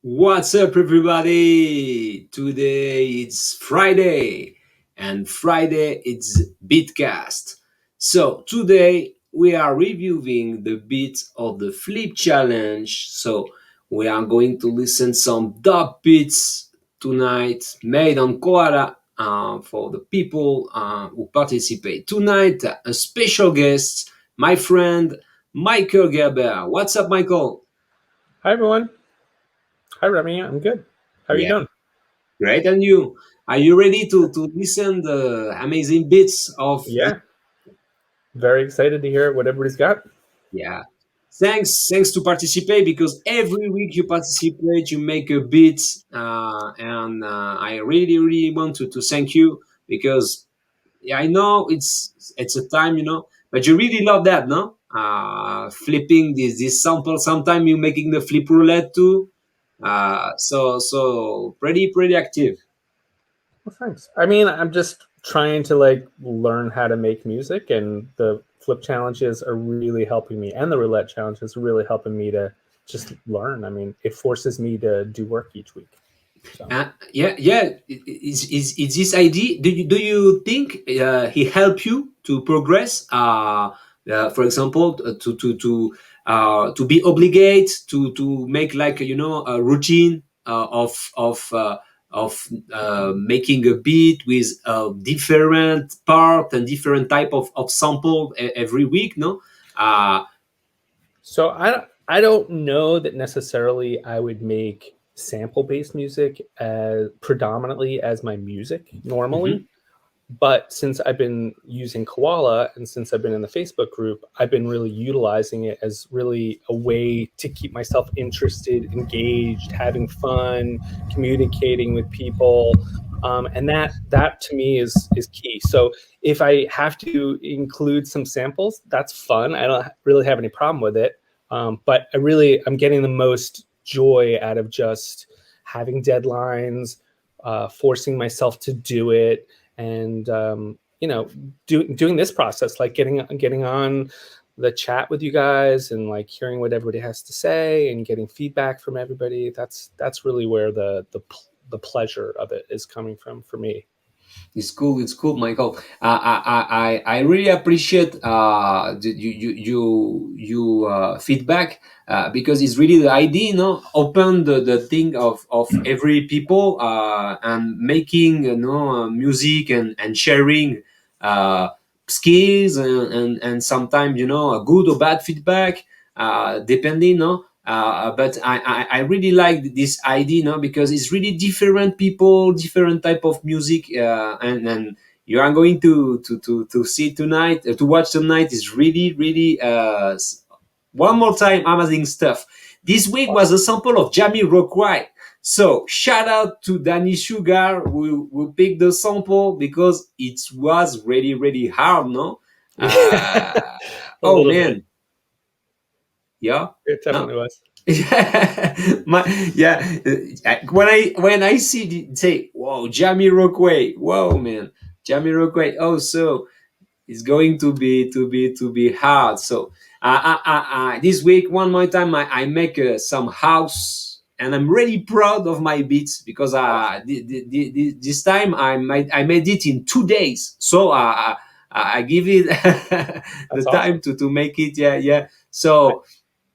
What's up, everybody? Today it's Friday, and Friday it's Beatcast. So, today we are reviewing the beats of the Flip Challenge. So, we are going to listen some dub beats tonight made on Koala for the people who participate. Tonight, a special guest, my friend Michael Gerber. What's up, Michael? Hi everyone. Hi Remy. I'm good. How are you Yeah. doing? Great, and you? Are you ready to listen the amazing bits of this? Yeah. Very excited to hear what everybody's got. Yeah. Thanks to participate because every week you participate, you make a bit, and I really want to thank you because yeah, I know it's a time, but you really love that, no? Flipping this sample. Sometimes you making the flip roulette too. So pretty active. Well, thanks. I mean, I'm just trying to like learn how to make music, and the flip challenges are really helping me, and the roulette challenges are really helping me to just learn. I mean, it forces me to do work each week. So. Yeah. Is this idea? Do you think he helped you to progress? For example, to be obligate to make like a routine of making a beat with a different part and different type of sample every week. No. Uh, So I don't know that necessarily I would make sample based music as predominantly as my music normally. mhm. But since I've been using Koala and since I've been in the Facebook group, I've been really utilizing it as really a way to keep myself interested, engaged, having fun, communicating with people. And that to me is key. So if I have to include some samples, that's fun. I don't really have any problem with it. But I'm getting the most joy out of just having deadlines, forcing myself to do it, and doing this process, like getting on the chat with you guys and like hearing what everybody has to say and getting feedback from everybody. That's really where the pleasure of it is coming from for me. It's cool. It's cool, Michael. I really appreciate you feedback because it's really the idea, open the thing of every people and making music and sharing uh, skills and sometimes a good or bad feedback depending, no. But I really like this idea, because it's really different people, different type of music, and you are going to see tonight, to watch tonight is really one more time amazing stuff. This week was a sample of Jamie Rockway. So shout out to Danny Sugar who picked the sample because it was really hard, no? Yeah, Uh, a oh little bit. man, yeah, It no. definitely was. Yeah, yeah. When I see say, "Whoa, Jamie Rockway!" Whoa, man, Jamie Rockway. Oh, so it's going to be hard. So, this week, one more time, I make some house, and I'm really proud of my beats because this time I made it in 2 days. So, I give it the That's time awesome. to make it. Yeah. I, So,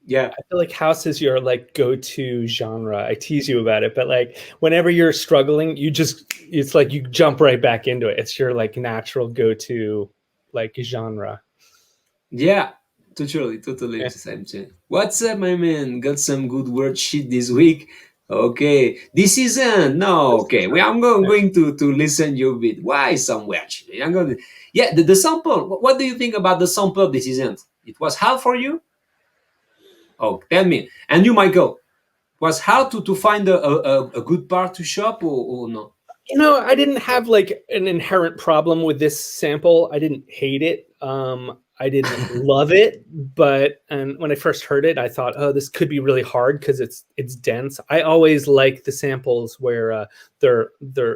yeah. I feel like house is your like go-to genre. I tease you about it, but like whenever you're struggling, it's like you jump right back into it. It's your like natural go-to like genre. Yeah, totally Yeah. the same thing. What's up, my man? Got some good word shit this week. Okay, this season. No, okay. I'm going to listen you a bit. Why some weird shit? I'm going. Yeah, the sample. What do you think about the sample this season? It was hard for you. Oh, tell me. And you, Michael, was hard to find a good part to shop or no? I didn't have like an inherent problem with this sample. I didn't hate it. I didn't love it, but and when I first heard it, I thought, oh, this could be really hard because it's dense. I always like the samples where they're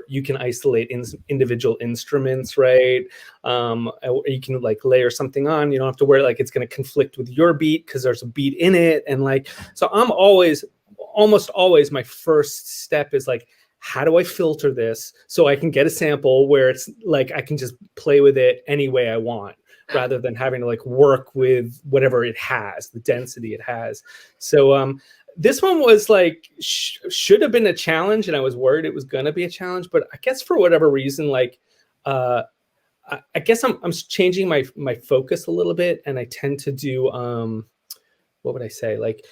you can isolate individual instruments, right? Or you can like layer something on. You don't have to worry like it's going to conflict with your beat because there's a beat in it, and like so almost always my first step is like, how do I filter this so I can get a sample where it's like I can just play with it any way I want, rather than having to like work with whatever it has, the density it has. So this one was like should have been a challenge, and I was worried it was going to be a challenge, but I guess for whatever reason, like I guess I'm changing my focus a little bit, and I tend to do what would I say, like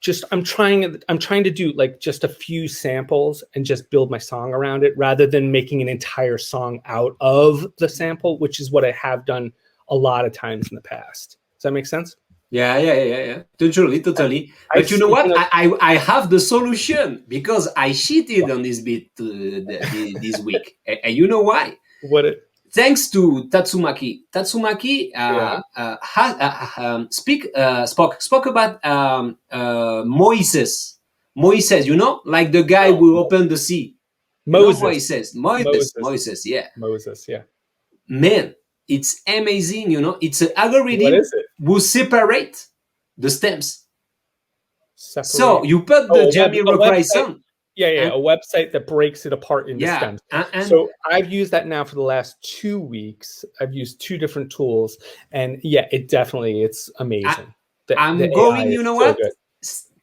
just I'm trying to do like just a few samples and just build my song around it, rather than making an entire song out of the sample, which is what I have done a lot of times in the past. Does that make sense? Yeah. Totally. I But you know speaking what? of I have the solution because I cheated on this beat this week. And you know why? what it Thanks to Tatsumaki. Tatsumaki yeah spoke about Moises. Moises, you know, like the guy who opened the sea. You know Moses Moses Moises, yeah. Moses, yeah. Man, it's amazing, you know. It's an What algorithm is it? who separate the stems. So Separate. you put the Oh, a Jamiroquai website. song, Yeah, and a website that breaks it apart into yeah, stems. and So I've used that now for the last 2 weeks. I've used two different tools, and yeah, it's amazing. The I'm AI going, you is know so what? good.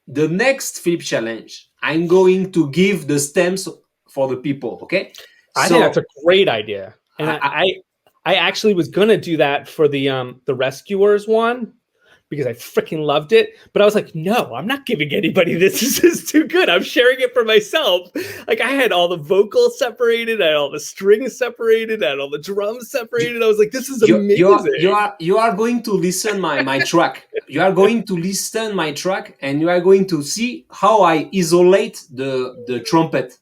The next flip challenge, I'm going to give the stems for the people, okay? I think that's So a great idea, and I, I actually was gonna do that for the Rescuers one, because I freaking loved it. But I was like, no, I'm not giving anybody this. This is too good. I'm sharing it for myself. Like I had all the vocals separated, I had all the strings separated, I had all the drums separated. I was like, this is amazing. you are going to listen my track. You are going to listen my track, and you are going to see how I isolate the trumpet.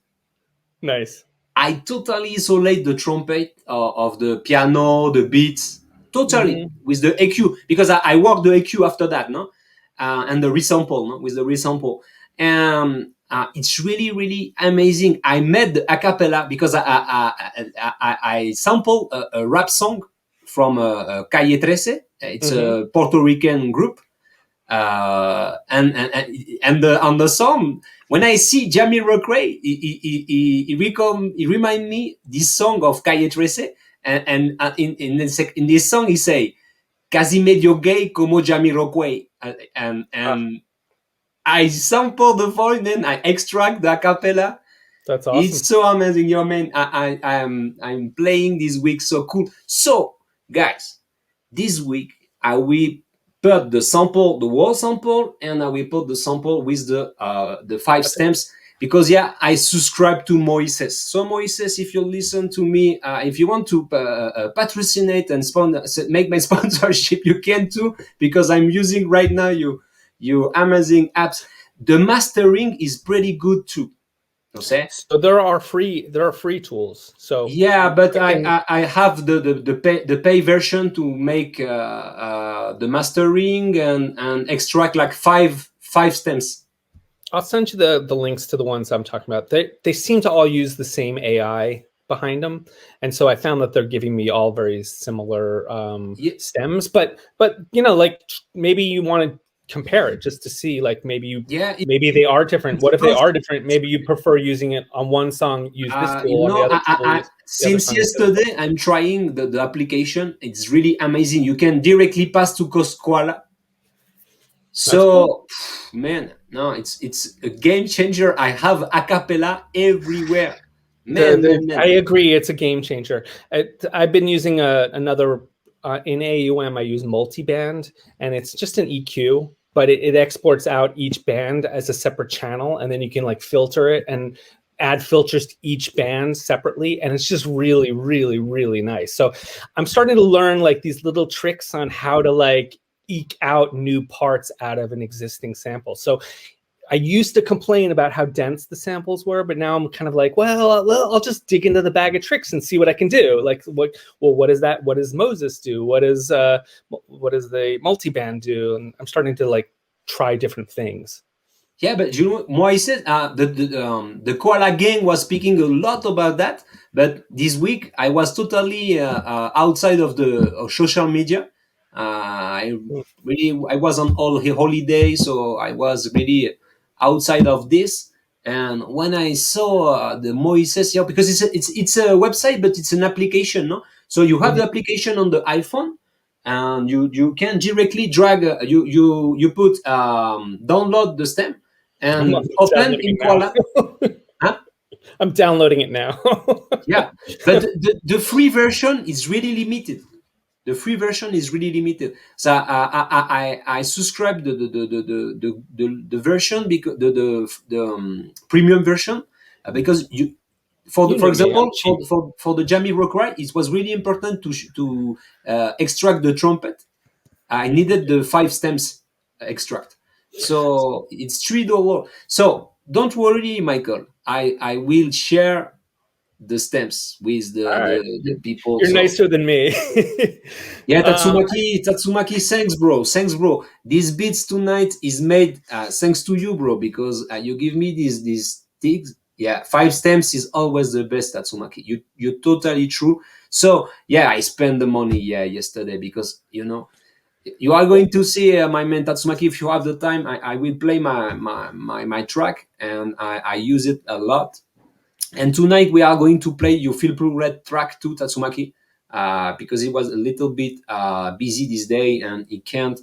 Nice. I totally isolate the trumpet of the piano, the beats, totally Mm-hmm. with the EQ, because I work the EQ after that, no, and the resample, no, with the resample, and it's really amazing. I made the a cappella because I sample a rap song from Calle 13. It's Mm-hmm. a Puerto Rican group, and on the song, when I see Jamiroquai, he remind me this song of Calle 13, and in this song he say casi medio gay como Jamiroquai, Ah, and I sample the voice, then I extract the a cappella. that's It's awesome. so amazing, yo man. I'm playing this week so cool. So guys, this week I will put the sample, the whole sample, and I will put the sample with the five That's stems, because yeah, I subscribe to Moises. So Moises, if you listen to me, if you want to patrocinate and make my sponsorship, you can too, because I'm using right now you amazing apps. The mastering is pretty good too. You say? So there are free tools. So Yeah, but I can I have the pay version to make the mastering and extract like five stems. I'll send you the links to the ones I'm talking about. They seem to all use the same AI behind them, and so I found that they're giving me all very similar Ye- stems. But you know, like maybe you want to compare it just to see, like Yeah, maybe they are different. it's What if they because are different? Maybe you prefer using it on one song, use this you tool, on the know other tool, use the other since song, use the other tool. yesterday I'm trying the application. It's really amazing. You can directly pass to Koala. That's cool. So man, no, it's a game changer. I have a cappella everywhere. I Man. agree. It's a game changer. I've been using another in AUM. I use multiband, and it's just an EQ, but it exports out each band as a separate channel, and then you can like filter it and add filters to each band separately, and it's just really nice. So I'm starting to learn like these little tricks on how to like eke out new parts out of an existing sample. So I used to complain about how dense the samples were, but now I'm kind of like, well, I'll just dig into the bag of tricks and see what I can do. Like, what is that? What does Moses do? What does the multiband do? And I'm starting to like try different things. Yeah, but you know, Moises, the Koala gang was speaking a lot about that. But this week, I was totally outside of the of social media. I was on all holiday, so I was really outside of this. And when I saw the Moises, yeah, because it's a website, but it's an application, no? So you have the Mhm. application on the iPhone, and you can directly drag. You put download the stem I'm and open downloading in it Koala. now. Huh? I'm downloading it now. Yeah, but the free version is really limited. The free version is really limited. So I subscribe the version because the premium version because you You for know me, I'm example cheap. for the Jammy Rockwell it was really important to extract the trumpet. I needed the five stems extract, so it's $3. So don't worry, Michael. I will share the stems with All right, the people. you're So nicer than me. yeah, um, Tatsumaki, thanks, bro. This beats tonight is made thanks to you, bro, because you give me these things. Yeah, five stems is always the best, Tatsumaki. You're totally true. So yeah, I spent the money yesterday because you are going to see my man Tatsumaki if you have the time. I will play my track and I use it a lot. And tonight we are going to play You Feel Blue Red track 2, Tatsumaki, because he was a little bit busy this day and he can't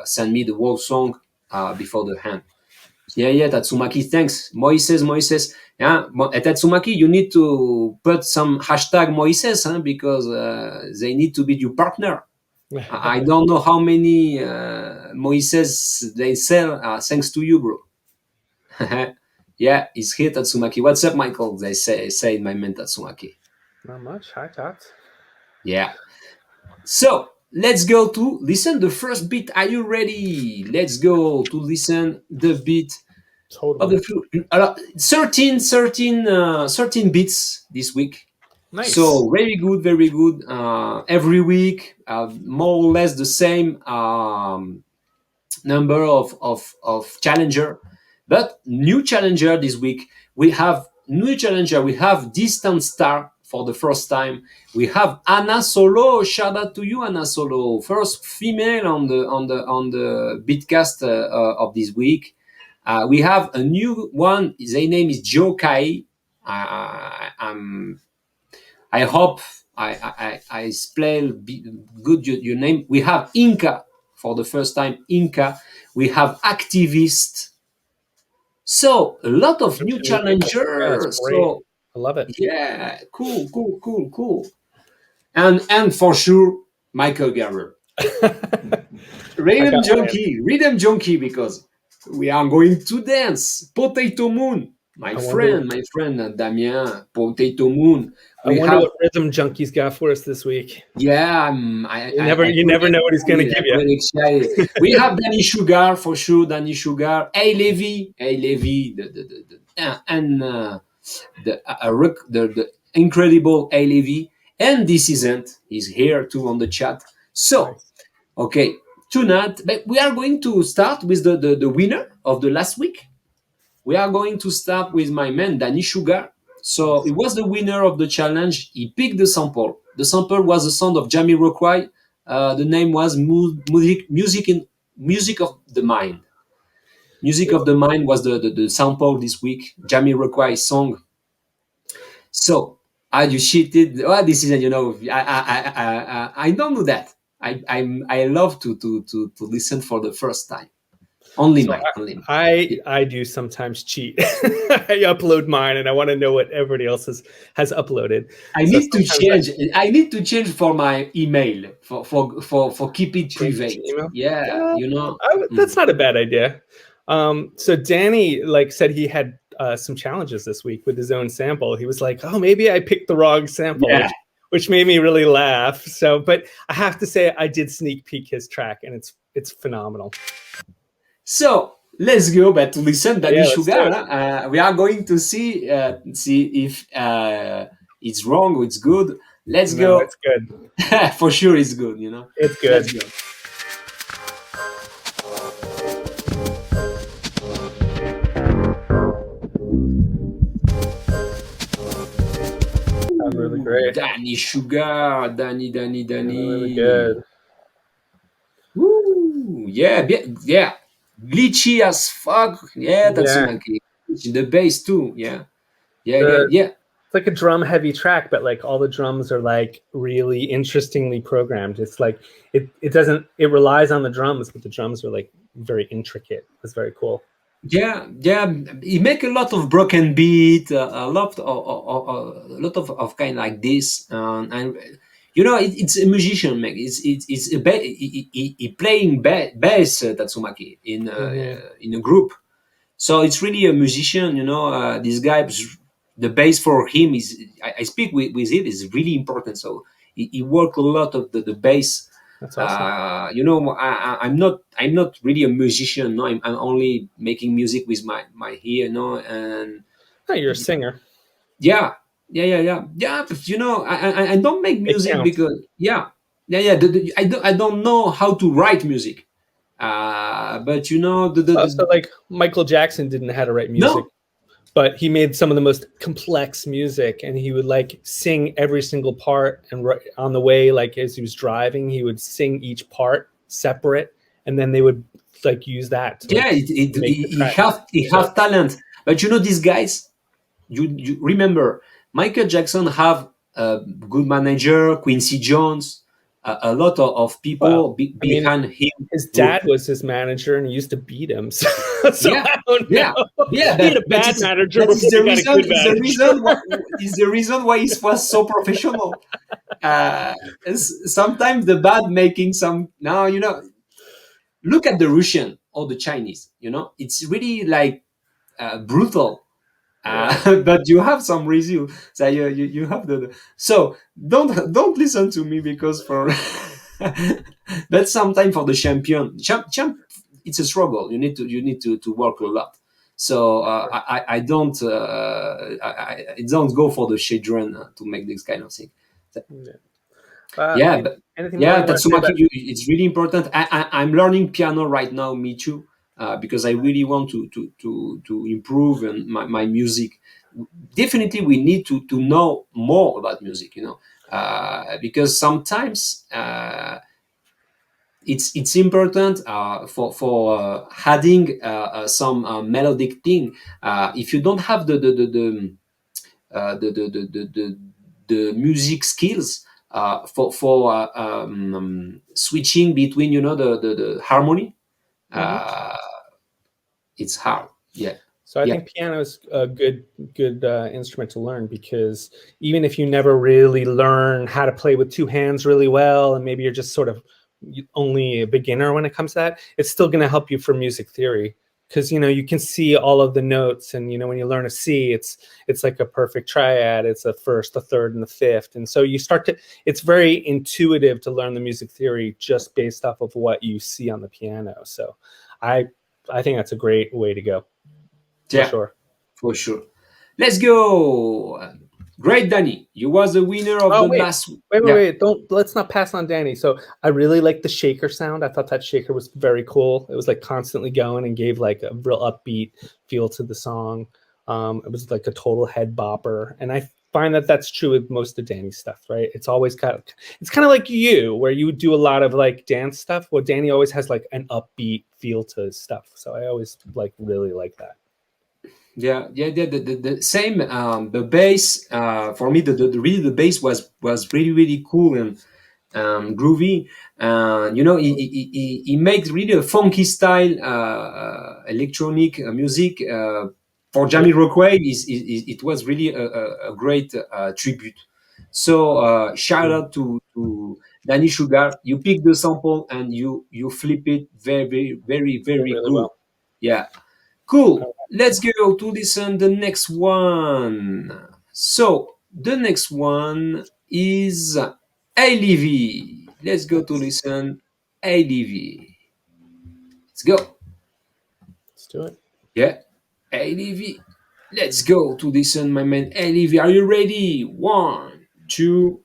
send me the whole song before the hand. Yeah, Tatsumaki, thanks. Moises. Yeah, Tatsumaki, you need to put some hashtag Moises because they need to be your partner. I don't know how many Moises they sell thanks to you, bro. Yeah, it's here, Tatsumaki. What's up, Michael? They say in my man Tatsumaki. Not much. Hi, Tots. Yeah. So let's go to listen the first beat. Are you ready? Let's go to listen the beat of Totally. the 13 beats this week. Nice. So very good, very good. Every week, more or less the same number of challenger, but new challenger this week. We have Distant Star for the first time. We have Anna Solo. Shout out to you, Anna Solo, first female on the Beatcast of this week. We have a new one. His name is Joe Kai. I hope I spell good your name. We have Inca for the first time. Inca. We have Activist. So a lot of Bunch new of new people. Yeah, it's challengers. great. So I love it. yeah, cool. And for sure, Michael Gerber, I got my rhythm junkie, because we are going to dance. Potato Moon, I wonder. my friend Damien. Potato Moon. I We wonder have what rhythm junkies got for us this week. Yeah, I You never couldn't know what he's gonna wait. I give you. couldn't excited. We have Danny Sugar for sure. Danny Sugar. Hey Levy, and the incredible Hey Levy, and this isn't. He's here too on the chat. So Nice. okay, tonight, but we are going to start with the winner of the last week. We are going to start with my man Danny Sugar. So he Nice. was the winner of the challenge. He picked the sample. The sample was the sound of Jamie Rockwell. The name was Music of the Mind. Music of the Mind was the sample this week. Jamie Rockwell song. So you cheated. Oh, this is I don't know that. I love to listen for the first time. Only So mine. Only mine. I do sometimes cheat. I upload mine, and I want to know what everybody else has uploaded. I So need to sometimes I change. I need to change for my email for keep it change it to private. email. Yeah, Yeah, Mm. that's not a bad idea. So Danny said he had some challenges this week with his own sample. He was like, "Oh, maybe I picked the wrong sample," Yeah. which made me really laugh. So, but I have to say, I did sneak peek his track, and it's phenomenal. So let's go back to listen, Danny Yeah, let's do Sugar. it. We are going to see if it's wrong or it's good. Let's No, go. it's good. For sure, it's good. It's Let's good. go. Sounds really great. Danny Sugar, Really Danny. good. Woo! Yeah, yeah. glitchy as fuck. Yeah, Yeah, Tatsumaki. The bass too. Yeah, yeah, yeah, the yeah. it's like a drum heavy track, but like all the drums are like really interestingly programmed. It's like it doesn't it relies on the drums, but the drums are like very intricate. It's very cool. Yeah, yeah, he make a lot of broken beat, a lot of kind like this, and it's a musician, man. It's he playing bass, Tatsumaki Hmm. in a group, so it's really a musician. This guy, the bass for him is I speak with it is really important. So he work a lot of the bass. That's awesome. I'm not really a musician. No, I'm only making music with my ear. No, and Oh, you're a singer. yeah, yeah. But I don't make It music counts. because yeah. I don't know how to write music. But Oh, so like Michael Jackson didn't know how to write music, no, but he made some of the most complex music, and he would like sing every single part, and on the way, like as he was driving, he would sing each part separate, and then they would like use that to yeah, like make the he track. have talent. But these guys, you remember Michael Jackson have a good manager, Quincy Jones, a lot of Well, people I mean, behind him. his dad was his manager, and he used to beat him. So, so Yeah, I don't yeah, know. yeah. He had But a bad it's manager that is before the he got a reason. good manager. Is the reason why he was so professional. Sometimes the bad making some now. Look at the Russian or the Chinese. It's really like brutal. Yeah, But you have some reason. So you have so don't listen to me because for but sometimes for the champ, it's a struggle. You need to work a lot. So I don't I don't go for the children to make this kind of thing. yeah. Yeah, but Anything more yeah, you want to say Tatsumaki, about? it's really important. I'm learning piano right now, me too, because I really want to improve and my music. Definitely, we need to know more about music, because sometimes it's important for adding some melodic thing. If you don't have the music skills for switching between the harmony, Mhm. uh, it's hard. Yeah, So I yeah, think piano is a good instrument to learn, because even if you never really learn how to play with two hands really well, and maybe you're just sort of only a beginner when it comes to that, it's still going to help you for music theory, because you can see all of the notes, and when you learn a C, it's like a perfect triad. It's a first, a third, and the fifth, and so you start to. It's very intuitive to learn the music theory just based off of what you see on the piano. So, I I think that's a great way to go. For yeah, sure. for sure. Let's go. Great, Danny. You was the winner of Oh the wait, last. wait, wait, Yeah, wait! Don't let's not pass on Danny. So I really like the shaker sound. I thought that shaker was very cool. It was like constantly going and gave like a real upbeat feel to the song. It was like a total head bopper, and I find that that's true with most of Danny's stuff. Right? It's kind of like you, where you do a lot of like dance stuff. Well, Danny always has like an upbeat feel to his stuff. So I always like really like that. yeah. The same. The bass. For me, really the bass was really really cool and groovy. He makes really a funky style electronic music. For Yeah, Jamiroquai, it was really a great tribute. So shout yeah, out to Danny Sugar. You pick the sample and you flip it very very very did very really good. well. Yeah, cool. Let's go to listen the next one. So the next one is Hey Livy. Let's go to Let's listen Hey Livy. Let's go. let's do it. Yeah. Hey Livy. Let's go to listen, my man. Hey Livy, are you ready? One, two.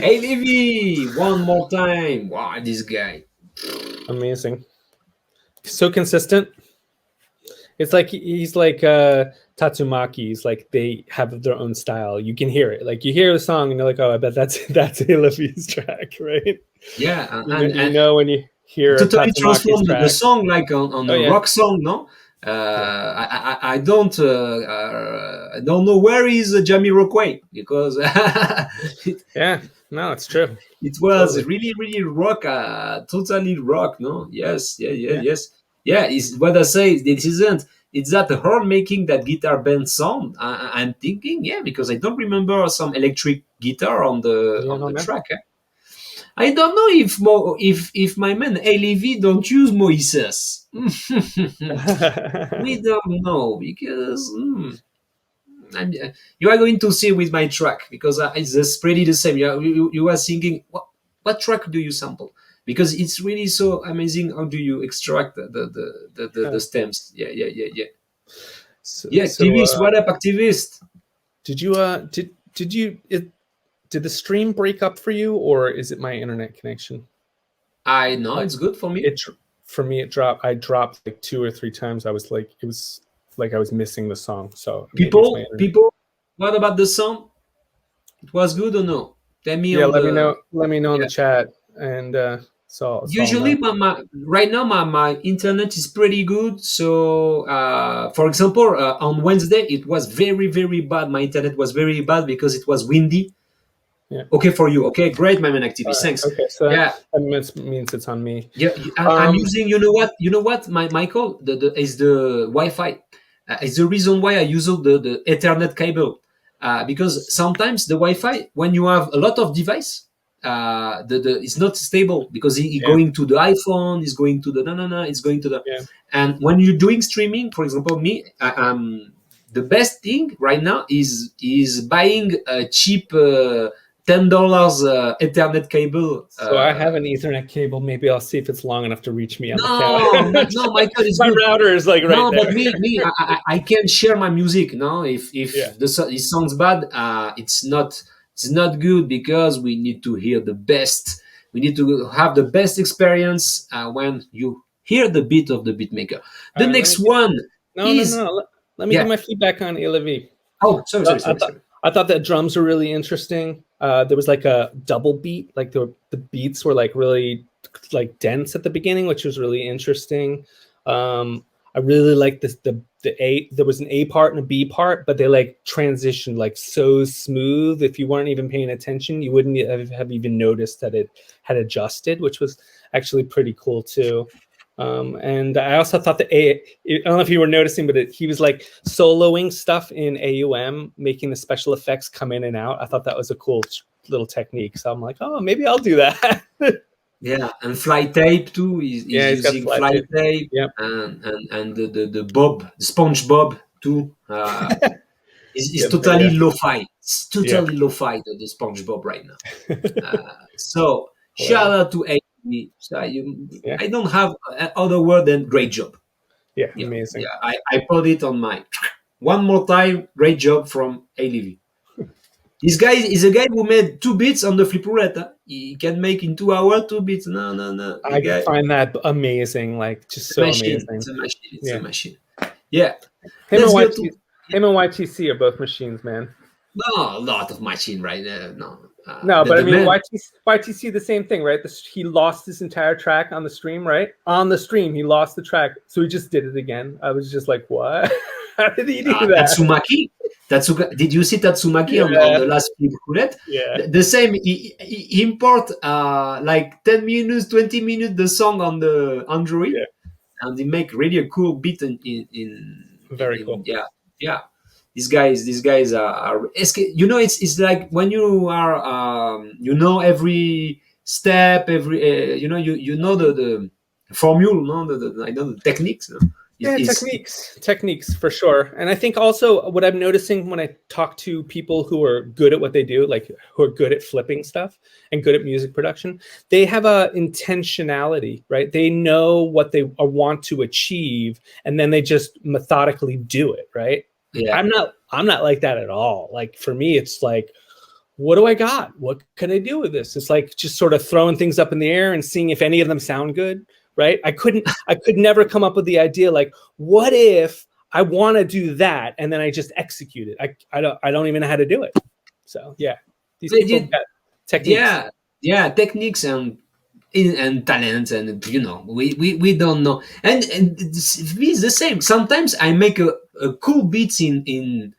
Hey, Livy, one more time. Wow, this guy. Amazing. So consistent. It's like he's like Tatsumaki. He's like they have their own style. You can hear it. Like you hear the song and you're like, oh, I bet that's Livy's track, right? Yeah, You know when you hear totally Tatsumaki's transform the track. song like on Oh a yeah. rock song, no? I don't know where is Jamiroquai because Yeah. No, it's true. it was Totally. really rock, totally rock, no? Yes, Yeah. yes. Yeah, it's what I say. This isn't. It's that her making that guitar band sound. I'm thinking, yeah, because I don't remember some electric guitar Yeah, on no, the man. track. I don't know if my man Levy don't use Moises. We don't know because you are going to see with my track because it's just pretty the same. You are thinking what track do you sample? Because it's really so amazing. How do you extract the stems? Yeah. so, Yeah, so activist. What up, activist? did you did the stream break up for you, or is it my internet connection? I know it's good for me. It for me it dropped. I dropped like 2 or 3 times. I was like it was like I was missing the song. So maybe it's my internet. People. What about the song? It was good or no? Tell me Yeah, on let me the. know. Let me know in Yeah. the chat, and so I'll Usually, know. right now my internet is pretty good. So, for example, on Wednesday it was very bad. My internet was very bad because it was windy. Yeah. Okay for you. Okay, great, my man All activist. right. Thanks. Okay. So Yeah, means it's on me. yeah. I'm Um. using. You know what, my Michael, is the Wi-Fi. It's the reason why I use the Ethernet cable. Because sometimes the Wi-Fi, when you have a lot of device, the it's not stable because it Yeah. going to the iPhone, it's going to the no, it's going to the. Yeah. And when you're doing streaming, for example, me, the best thing right now is buying a cheap $10 Ethernet cable. So I have an Ethernet cable. Maybe I'll see if it's long enough to reach me on the No, no, couch. Michael is My good. router is like right No, there. but I can share my music. No, Yeah. if it sounds bad, it's not good because we need to hear the best. We need to have the best experience when you hear the beat of the beatmaker. All The right. next one is No. Let me give yeah. my feedback on Ilavi. Oh, sorry, So sorry, sorry, sorry. I thought that drums were really interesting. There was like a double beat, like the beats were like really like dense at the beginning, which was really interesting. I really liked this the A. There was an A part and a B part, but they like transitioned like so smooth. If you weren't even paying attention, you wouldn't have even noticed that it had adjusted, which was actually pretty cool too. And I also thought that I don't know if you were noticing, but he was like soloing stuff in AUM, making the special effects come in and out. I thought that was a cool little technique. So I'm like, oh, maybe I'll do that. Yeah, and fly tape too. Is Yeah, he's got using flat fly tape. tape Yep. and the Bob, the SpongeBob too. Is Yeah, totally the, lo-fi. It's yeah. totally lo-fi the SpongeBob right now. So shout Hilarious. out to AV. So Yeah. I don't have other word than great job. Yeah. Yeah, Amazing. yeah. I put it on my one more time. Great job from ALV. This guy is a guy who made 2 beats on the flipperette. Huh? He can make in 2 hours 2 beats. No. The I guy, find that amazing, like just it's a so machine. amazing. It's a machine. It's a Yeah. machine. Yeah. Him and Let's go to YTC are both machines, man. no a lot of machine right there. No, No, but I the mean, man. YTC the same thing, right? He lost his entire track on the stream, right? On the stream, he lost the track, so he just did it again. I was just like, what? How did he do that? Tatsumaki. Did you see Tatsumaki on Yeah, the last roulette? yeah, The same. He import like 10 minutes, 20 minutes the song on the Android, yeah. and they make really a cool beat Very cool. yeah. These guys are it's like when you are every step, every you know the formula, no, I know the techniques, no? Yeah, Is techniques for sure. And I think also what I'm noticing when I talk to people who are good at what they do, like who are good at flipping stuff and good at music production, they have a intentionality, right? They know what they want to achieve, and then they just methodically do it, right? yeah. I'm not like that at all. Like for me, it's like, what do I got? What can I do with this? It's like just sort of throwing things up in the air and seeing if any of them sound good, right? I could never come up with the idea like, what if I want to do that and then I just execute it? I don't even know how to do it. So yeah, these They people did, got techniques. yeah, yeah, techniques and talents, and we don't know. And it's the same. Sometimes I make a cool beats in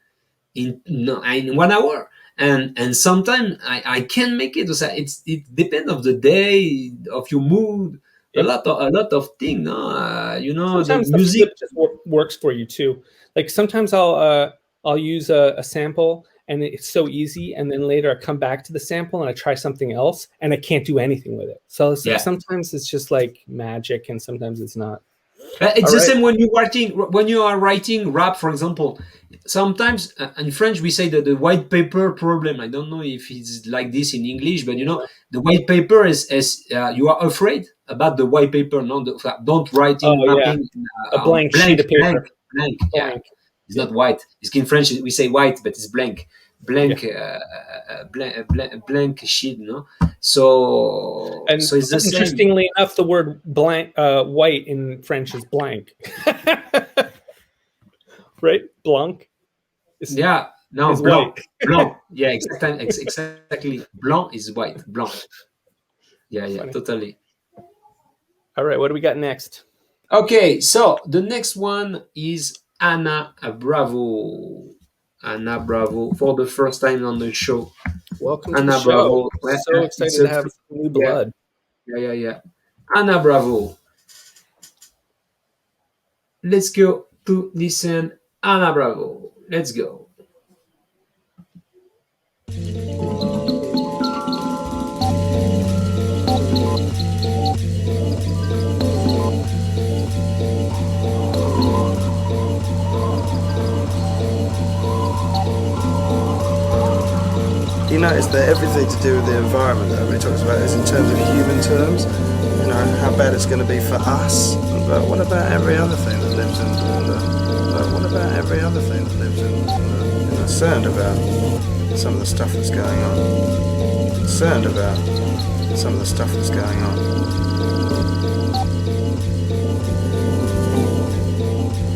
no, in 1 hour, and sometimes I can't make it. So it depends of the day, of your mood, Yep. a lot of things. No, the Sometimes the music. flip just works for you too. Like sometimes I'll use a sample and it's so easy, and then later I come back to the sample and I try something else and I can't do anything with it. So Yeah. sometimes it's just like magic, and sometimes it's not. It's All the right. same when you are writing rap, for example. Sometimes in French we say that the white paper problem. I don't know if it's like this in English, but the white paper is you are afraid about the white paper. No, don't writing Oh yeah, rapping a blank blank, sheet of blank, paper. blank. Yeah, Blank. it's not white. It's in French we say white, but it's blank, Yeah. blank sheet. No, so And it's the same. interestingly enough, the word blank, white in French is blank. Right? Blanc is, Yeah, no, is blanc, white. blanc. Yeah, exactly. Blanc is white. Blanc. Yeah, Funny. totally. All right, what do we got next? Okay, so the next one is Anna Bravo. Anna Bravo for the first time on the show. Welcome to the Anna show. Bravo. So It's excited to have new yeah, blood. yeah. Anna Bravo. Let's go to listen Anna Bravo. Let's go. You notice that everything to do with the environment that everybody talks about is in terms of human terms. You know, how bad it's going to be for us. But what about every other thing that lives in what about every other thing that lives in You're concerned about some of the stuff that's going on. Concerned about some of the stuff that's going on.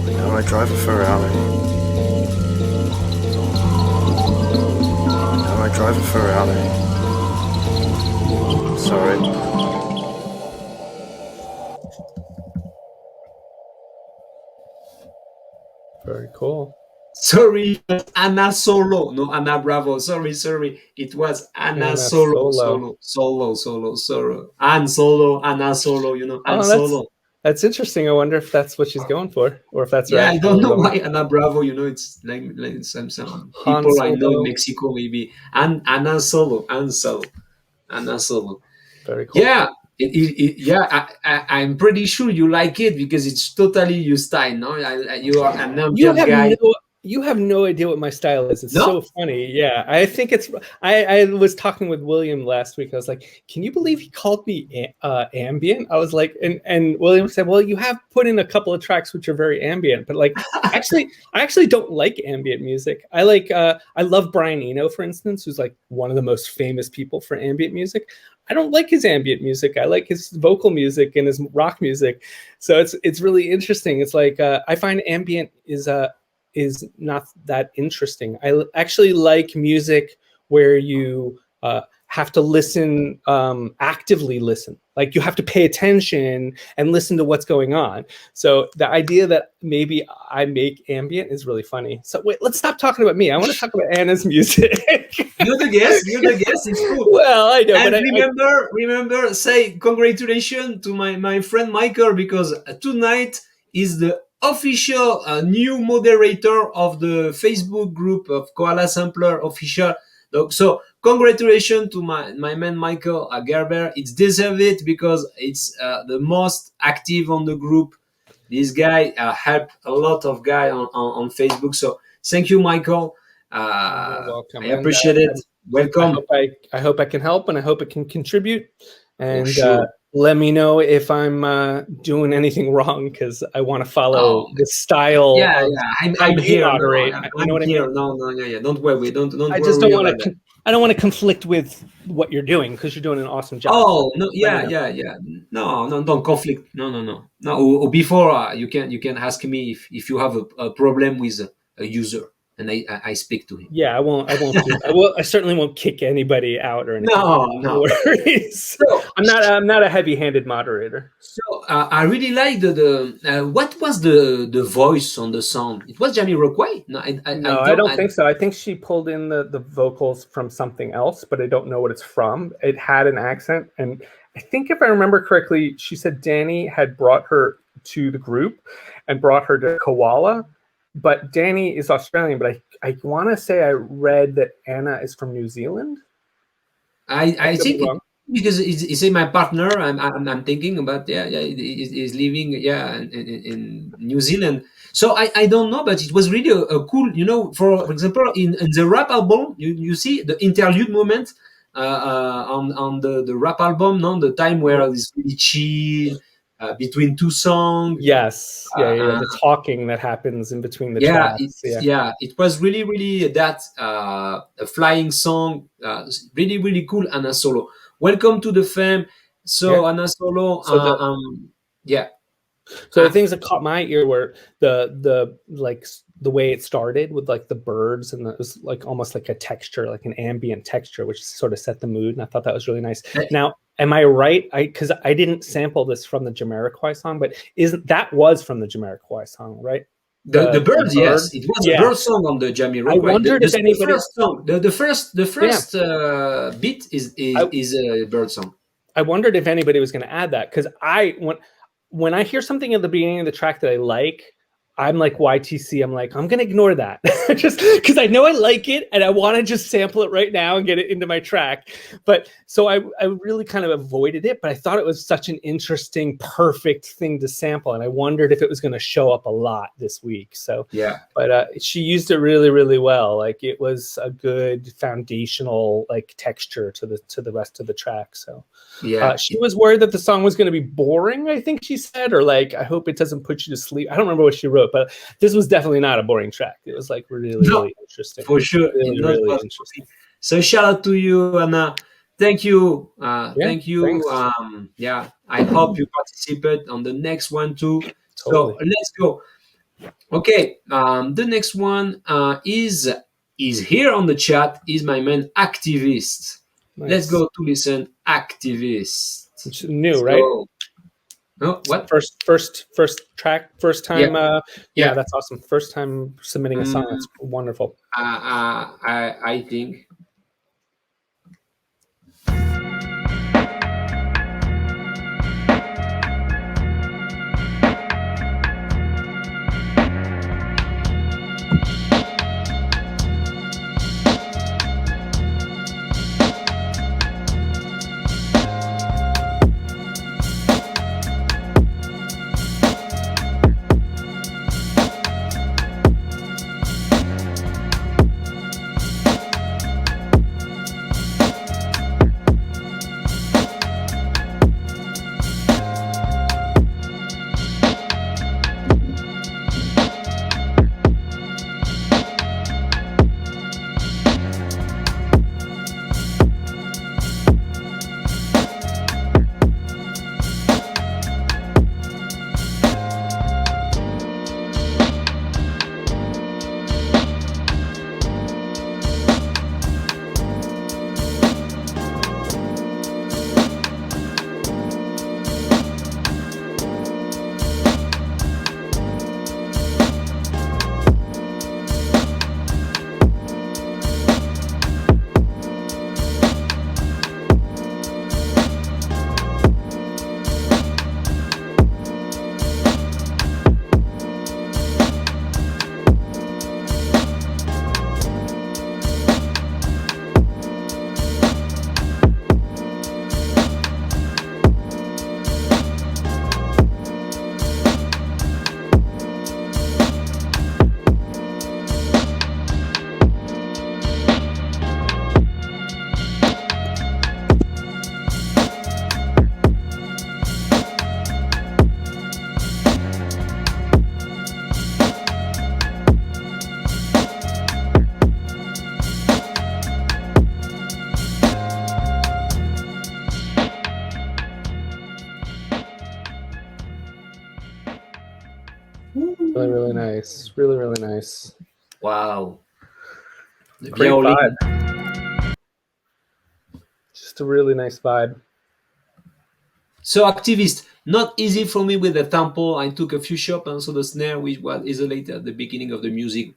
I know I drive a Ferrari. I drive a Ferrari. Sorry. Very cool. Sorry, Anna Solo. No, Anna Bravo. Sorry. It was Anna Solo. Anne Solo, Anna Solo, Anne Solo. That's interesting. I wonder if that's what she's going for, or if that's her Yeah, I don't actual know woman. why Anna Bravo, it's like some Han people I know in Solo. Mexico, maybe. And Anna Solo, Anna Solo. Very cool. Yeah, I'm pretty sure you like it because it's totally your style, no? You are an ambient guy. You have no idea what my style is. It's No? so funny. Yeah, I think it's. I was talking with William last week. I was like, "Can you believe he called me ambient?" I was like, and William said, "Well, you have put in a couple of tracks which are very ambient, but like, I actually don't like ambient music. I love Brian Eno, for instance, who's like one of the most famous people for ambient music. I don't like his ambient music. I like his vocal music and his rock music. So it's really interesting. It's like I find ambient is not that interesting. I actually like music where you have to listen, actively listen. Like you have to pay attention and listen to what's going on. So the idea that maybe I make ambient is really funny. So wait, let's stop talking about me. I want to talk about Anna's music. You're the guest. It's cool. Well, I know, And but remember, say congratulations to my friend Michael, because tonight is the official new moderator of the Facebook group of Koala Sampler official. So congratulations to my man Michael Gerber. It's deserved it because it's the most active on the group. This guy helped a lot of guys on Facebook. So thank you, Michael. you're welcome. I appreciate it. Welcome. I hope I can help, and I hope it can contribute. And sure. let me know if I'm doing anything wrong, because I want to follow the style. Yeah. I'm here. Moderate. I'm here. No. Yeah. Don't worry. Don't I just don't worry want about that. I don't want to conflict with what you're doing because you're doing an awesome job. Oh no, Let yeah, me know. yeah. No, don't conflict. No. Or before you can ask me if you have a problem with a user, and I speak to him. Yeah, I won't. I won't do. I certainly won't kick anybody out or anything. No, No no. worries. So I'm not a heavy-handed moderator. I really like the what was the voice on the song? It was Jamiroquai. No, I No, I don't. don't think so. I think she pulled in the vocals from something else, but I don't know what it's from. It had an accent, and I think if I remember correctly, she said Danny had brought her to the group and brought her to Koala. But Danny is Australian, but I want to say I read that Anna is from New Zealand. I I could be think wrong. because he's my partner. I'm thinking about he's living in New Zealand. So I don't know, but it was really a cool. For example, in the rap album, you see the interlude moment on the rap album. No, the time where it's really chill between two songs. Yes, yeah. Uh, The talking that happens in between the yeah, tracks. Yeah, it was really that a flying song, really cool. Anna Solo, welcome to the fam. yeah. So Anna Solo, So the yeah, So the uh, things that caught my ear were the way it started with like the birds and it was like almost like a texture, like an ambient texture, which sort of set the mood. And I thought that was really nice. Now, am I right? Because I didn't sample this from the Jamiroquai song, but that was from the Jamiroquai song, right? the birds, bird? yes, it was a Yeah. bird song on the I Jamiroquai. wondered if The anybody. first song, the first beat I, is a bird song. I wondered if anybody was going to add that because when I hear something at the beginning of the track that I like, I'm like YTC. I'm like, I'm going to ignore that just because I know I like it and I want to just sample it right now and get it into my track. But so I really kind of avoided it, but I thought it was such an interesting, perfect thing to sample. And I wondered if it was going to show up a lot this week. So, Yeah. But she used it really, really well. Like it was a good foundational like texture to the rest of the track. So Yeah. she was worried that the song was going to be boring, I think she said, or like, I hope it doesn't put you to sleep. I don't remember what she wrote, but this was definitely not a boring track. It was like really interesting. For sure. Really interesting. So shout out to you, Anna. Thank you. Thank you. Thanks. I hope you participate on the next one too. Totally. So let's go. Okay. The next one is here on the chat. Is my man Activist. Nice. Let's go to listen Activist. It's new, So, right? no, what? First track, first time. Yeah. That's awesome. First time submitting a song. That's wonderful. I think. Really, really nice. Really, really nice. Wow. The Great violin. vibe. Just a really nice vibe. So activist, not easy for me with the tempo. I took a few shots and also the snare, which was isolated at the beginning of the music.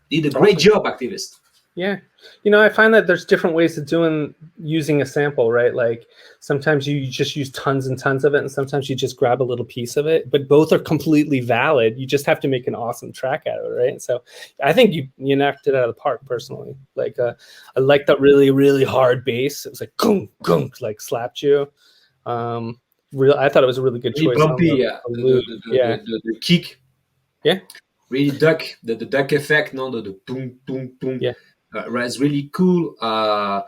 Did a great Awesome. job, activist. Yeah. I find that there's different ways of using a sample, right? Like sometimes you just use tons and tons of it, and sometimes you just grab a little piece of it, but both are completely valid. You just have to make an awesome track out of it, right? So I think you knocked it out of the park personally. Like I like that really, really hard bass. It was like gunk, gunk, like slapped you. I thought it was a really good Really choice on bumpy, the yeah. loop. Yeah. The kick. Yeah. Really duck, the duck effect, no, the boom, boom, boom. Yeah. It's really cool.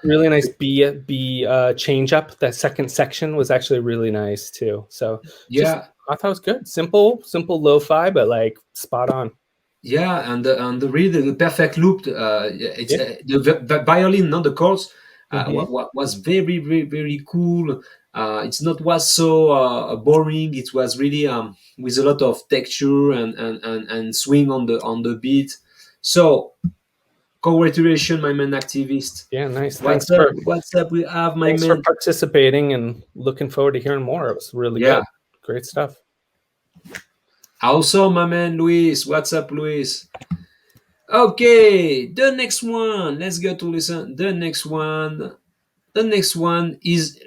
Really nice B change up. That second section was actually really nice too. So yeah, I thought it was good. Simple lo-fi, but like spot on. yeah, and the really the perfect loop. It's the violin, not the chords. What was very, very, very cool. It's not was so boring. It was really with a lot of texture and swing on the beat. So congratulations, my man activist. Yeah, nice. What's up? What's up? We have my Thanks man. for participating and looking forward to hearing more. It was really Yeah. good. Great stuff. Also, my man Luis. What's up, Luis? Okay, the next one. Let's go to listen. The next one. The next one is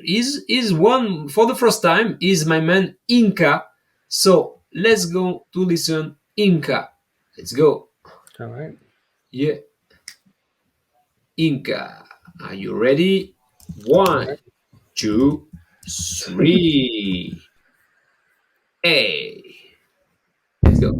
one for the first time is my man Inca. So let's go to listen Inca. Let's go. All right. Yeah. Inca. Are you ready? 1, 2, 3. Hey. Let's go.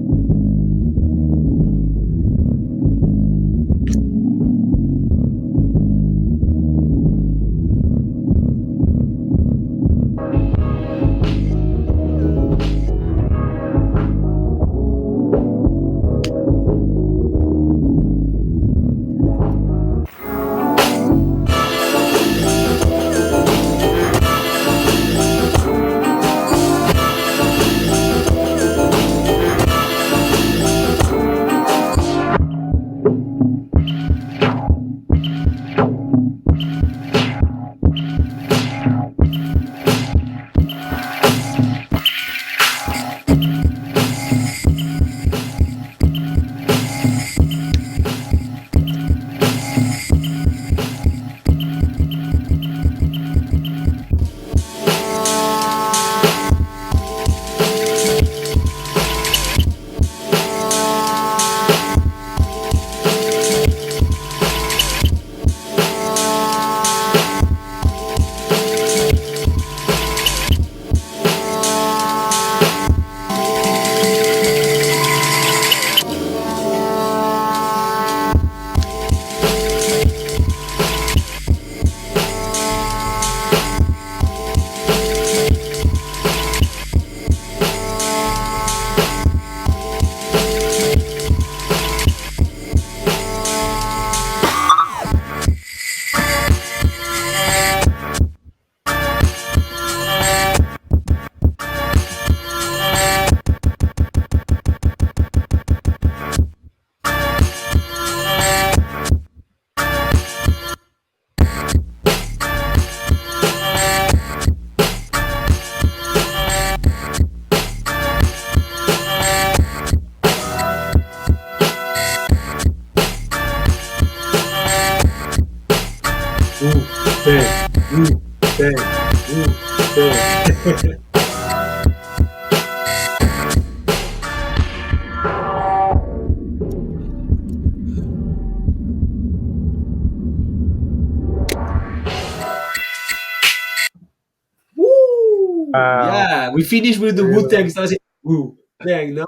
Woo! Wow. Yeah, we finished with the Wu Tang. So I said, Wu Tang, no?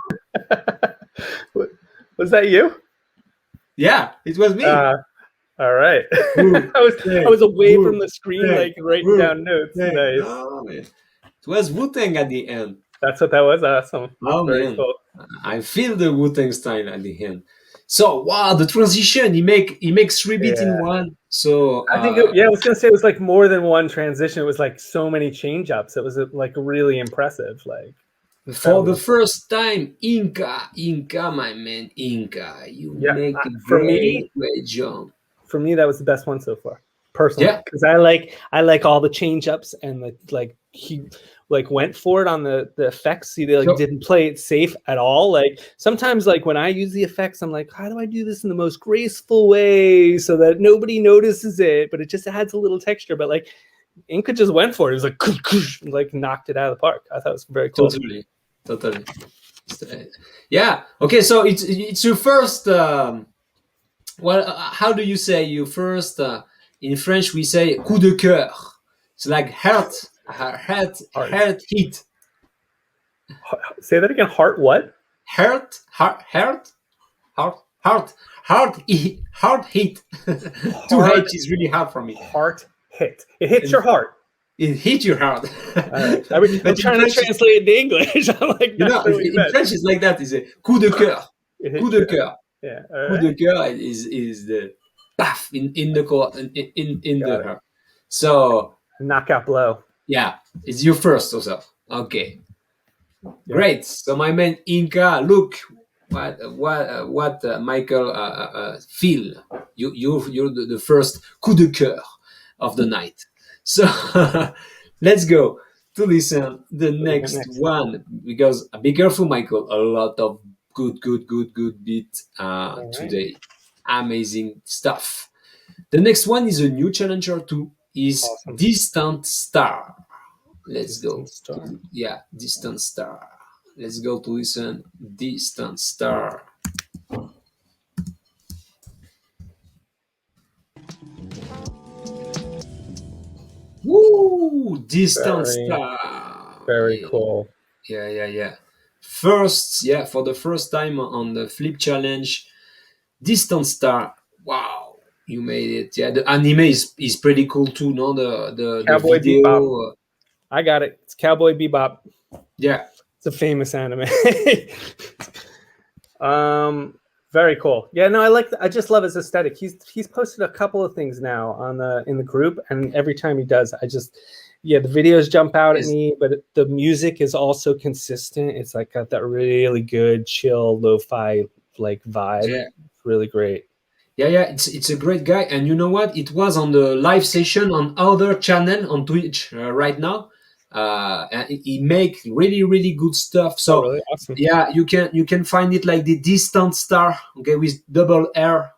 Was that you? Yeah, it was me. All right. Wu I Tang, was away Wu from the screen, Tang, like writing Wu down notes. Tang. Nice. No, man. It was Wu Tang at the end. That's what that was. Awesome. Oh, Very man. cool. I feel the Wu Tang style at the end. So wow, the transition he makes 3 beats in one. So I think I was gonna say it was like more than one transition. It was like so many change ups. It was like really impressive. Like For the first time, Inca, my man, Inca, you make a for me, great job. For me, that was the best one so far, personally, Yeah, because I like all the change ups and like he like went for it on the effects. He like so didn't play it safe at all. Like sometimes like when I use the effects, I'm like, how do I do this in the most graceful way so that nobody notices it, but it just adds a little texture. But like Inca just went for it. It was like knocked it out of the park. I thought it was very cool. totally. Yeah. Okay. So it's your first. How do you say you first? In French, we say coup de cœur. It's like heart hit. Say that again. Heart what? Heart hit. Two H is really hard for me. Heart hit. It hits your heart. It hit your heart. I'm trying to translate it into English. I'm like, in French, it's like that. It's a coup de cœur. Coup de cœur. Yeah. Coup de cœur is the paf in the heart. So knockout blow. Yeah, it's your first also. Okay, great. So my man Inca, look what Michael feel. You're the first coup de cœur of the night. So let's go to listen the next one, because be careful, Michael. A lot of good beat today. Amazing stuff. The next one is a new challenger too. Is awesome. Distant Star. Let's go. Distant Star. Let's go to listen Distant Star. Woo! Distant Star. Very cool. Yeah. First, for the first time on the Flip Challenge, Distant Star. Wow, you made it. Yeah, the anime is pretty cool too. No, the Cowboy video. Bebop. I got it. It's Cowboy Bebop. Yeah, it's a famous anime. Very cool. Yeah, no, I just love his aesthetic. He's posted a couple of things now in the group, and every time he does, the videos jump out at me, but the music is also consistent. It's like got that really good chill lo-fi like vibe. Yeah, it's really great. Yeah, it's a great guy, and you know what? It was on the live session on other channel on Twitch right now. And he make really good stuff. So really awesome. Yeah, you can find it like the Distant Star, okay, with double R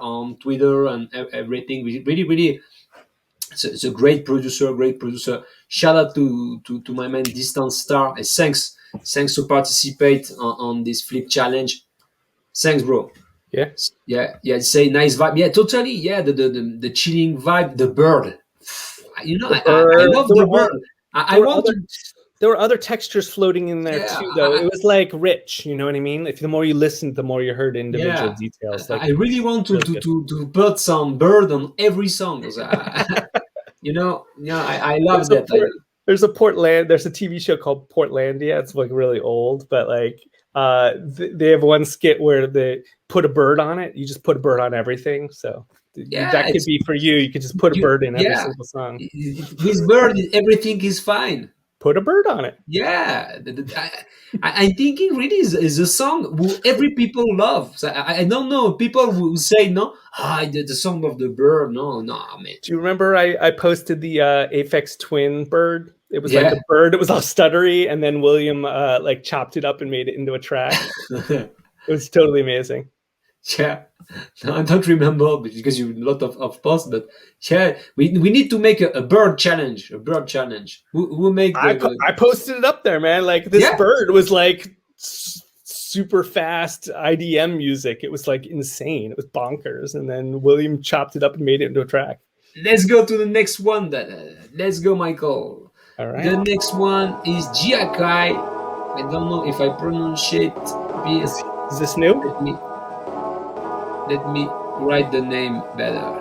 on Twitter and everything. Really, it's a great producer. Shout out to my man Distant Star, and thanks to participate on this Flip Challenge. Thanks, bro. Yeah. Say nice vibe. Yeah, totally. Yeah, the chilling vibe, the bird. You know, I love the bird. There were other textures floating in there too, though. It was like rich. You know what I mean? If the more you listened, the more you heard individual details. Like, I really want to put some bird on every song. I love that. There's a TV show called Portlandia. It's like really old, but like they have one skit where they put a bird on it. You just put a bird on everything. So that could be for you. You could just put a bird in every single song. With bird, everything is fine. Put a bird on it. Yeah, I'm thinking really is a song every people love. So I don't know, people will say no. The song of the bird. No, man. Do you remember I posted the Aphex Twin bird? It was like a bird. It was all stuttery, and then William like chopped it up and made it into a track. It was totally amazing. Yeah, no, I don't remember because you a lot of posts, but we need to make a bird challenge. Who make? I posted it up there, man. Like this bird was like super fast IDM music. It was like insane. It was bonkers, and then William chopped it up and made it into a track. Let's go to the next one. Let's go, Michael. All right. The next one is Jiakai. I don't know if I pronounce it. Is this new? Let me write the name better.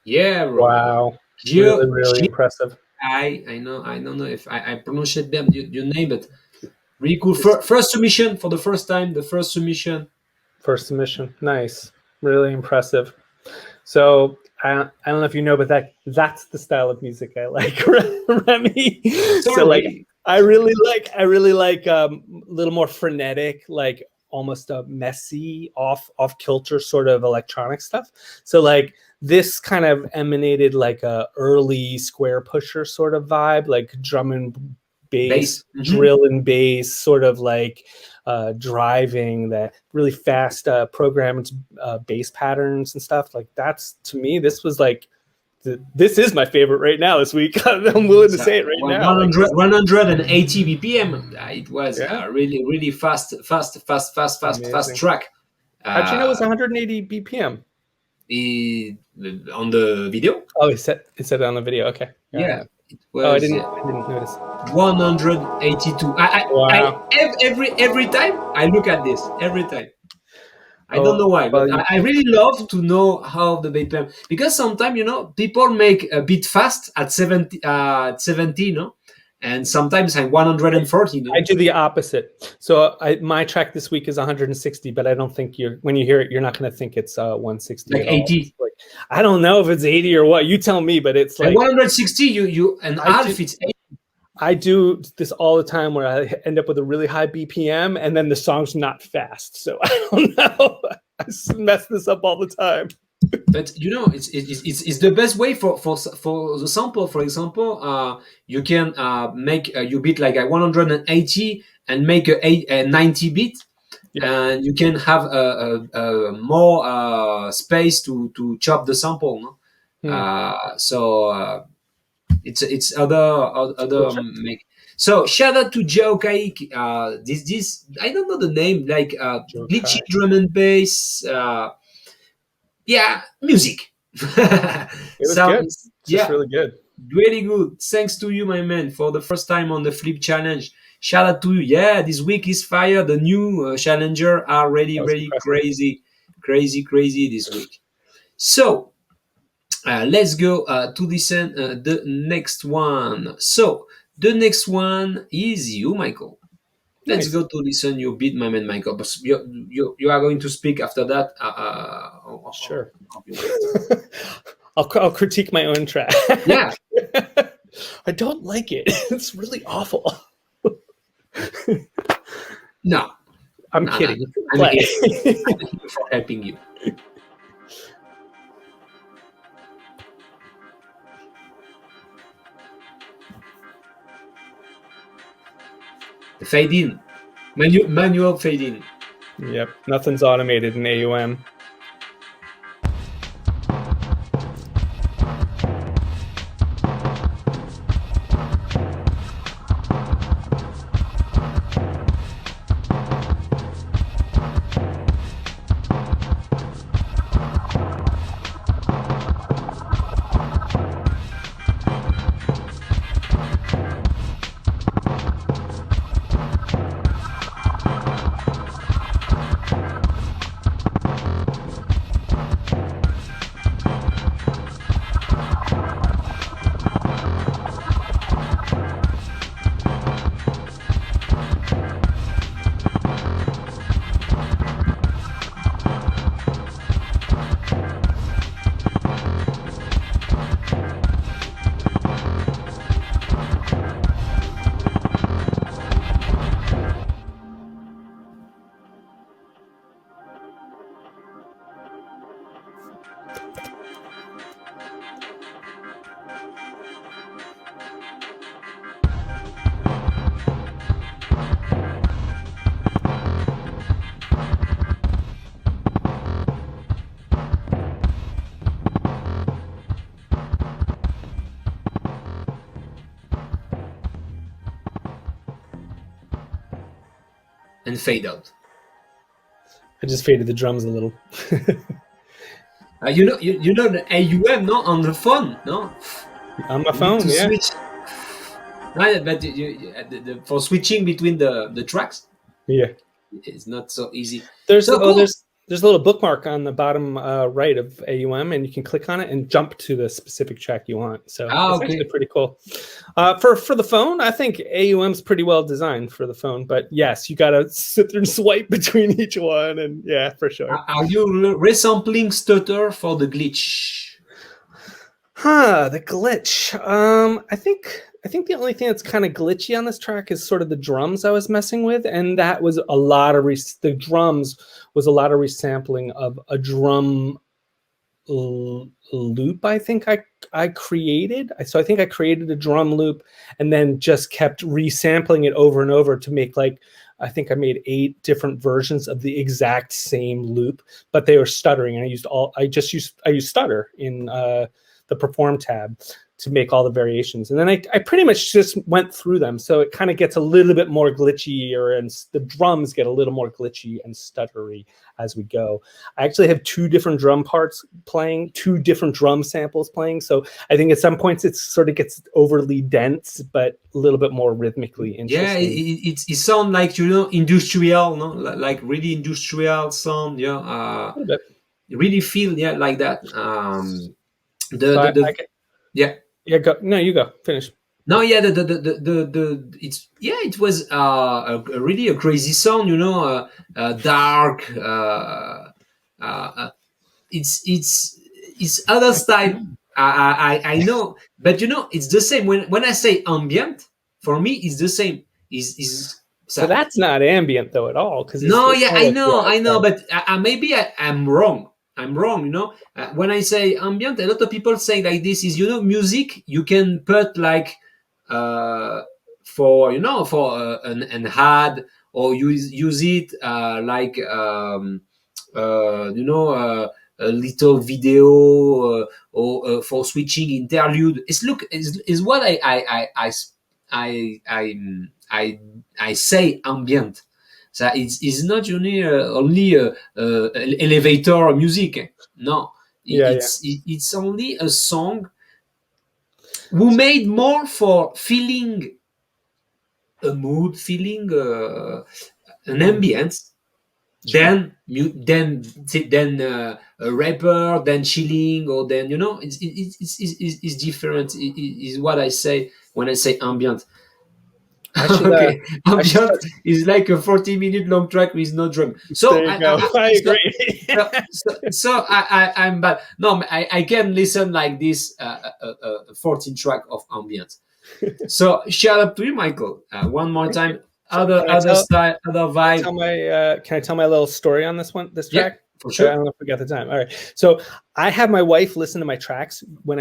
Yeah, bro. Wow. Gio, Really impressive. I know, I don't know if I pronounce it them your name, but really cool. First submission for the first time. The first submission. First submission. Nice. Really impressive. So I don't know if you know, but that's the style of music I like, Remy. So like Sorry. I really like a little more frenetic, like almost a messy, off kilter sort of electronic stuff. So like this kind of emanated like a early Square Pusher sort of vibe, like drum and bass, drill and bass, sort of like driving that really fast programmed bass patterns and stuff. Like that's, to me, this was like this is my favorite right now this week. I'm willing to say it right now. 180 BPM. It was Yeah. really fast track. How'd you know it was 180 BPM? On the video? Oh, it said it on the video. Okay. Yeah. It was, I didn't notice. 182. Wow. Every time I look at this, every time. I don't know why, but I really love to know how the BPM, because sometimes, people make a bit fast at 70, and sometimes I'm 140. I do the opposite. So my track this week is 160, but I don't think when you hear it, you're not going to think it's 160. Like 80. Like, I don't know if it's 80 or what. You tell me, but it's like 160. You and half it's 80. I do this all the time where I end up with a really high BPM and then the song's not fast. So I don't know. I mess this up all the time. But it's the best way for the sample. For example, you can make your beat like a 180 and make a 90 beat, and you can have a more space to chop the sample. No? So it's other make. So shout out to Joe Kaik. This I don't know the name, like glitchy drum and bass. Music. It was good. Just really good. Really good. Thanks to you, my man, for the first time on the Flip Challenge. Shout out to you. Yeah, this week is fire. The new challenger are really crazy this week. So let's go to listen the next one. So the next one is you, Michael. Let's go to listen your beat, my man, Michael. But you are going to speak after that. Sure. I'll critique my own track. Yeah. I don't like it. It's really awful. No. I'm kidding. I'm here for helping you. The fade in. Manual fade in. Yep. Nothing's automated in AUM. And fade out. I just faded the drums a little. You know the AUM, no, on the phone, no. On my phone, yeah. Switch. Right, but for switching between the tracks, yeah, it's not so easy. There's there's a little bookmark on the bottom right of AUM, and you can click on it and jump to the specific track you want. So it's actually pretty cool. For the phone, I think AUM's pretty well designed for the phone. But yes, you got to sit there and swipe between each one, and yeah, for sure. Are you resampling stutter for the glitch? The glitch. I think the only thing that's kind of glitchy on this track is sort of the drums I was messing with, and that was a lot of the drums was a lot of resampling of a drum loop. I think I created. So I think I created a drum loop and then just kept resampling it over and over to make I think I made 8 different versions of the exact same loop, but they were stuttering, and I used stutter in the perform tab to make all the variations. And then I pretty much just went through them. So it kind of gets a little bit more glitchy, and the drums get a little more glitchy and stuttery as we go. I actually have 2 different drum parts playing, 2 different drum samples playing. So I think at some points it sort of gets overly dense, but a little bit more rhythmically interesting. Yeah, it sounds like, industrial, no? Like really industrial sound. Yeah, a little bit. Really feel like that. Yeah, go. No, you go. Finish. No, yeah, it was really a crazy sound, dark. It's other style. I know, but it's the same. When I say ambient, for me, it's the same. So that's not ambient though at all, because no, yeah, I know, but maybe I'm wrong. I'm wrong, when I say ambient, a lot of people say like this is, music you can put like for an ad, or use it like a little video, or for switching interlude. Is what I say ambient. So it's not only elevator music. No, it's only a song who made more for feeling a mood, feeling an ambience, than a rapper, than chilling, or then it's different. Is what I say when I say ambient. Okay, ambient is like a 40-minute long track with no drum. So I agree. I'm bad. No, I can listen like this 14 track of ambient. So shout out to you, Michael. One more time. Other style, other vibe. Can I tell my little story on this track? Yeah, for sure. I don't know if we got the time. All right. So I have my wife listen to my tracks when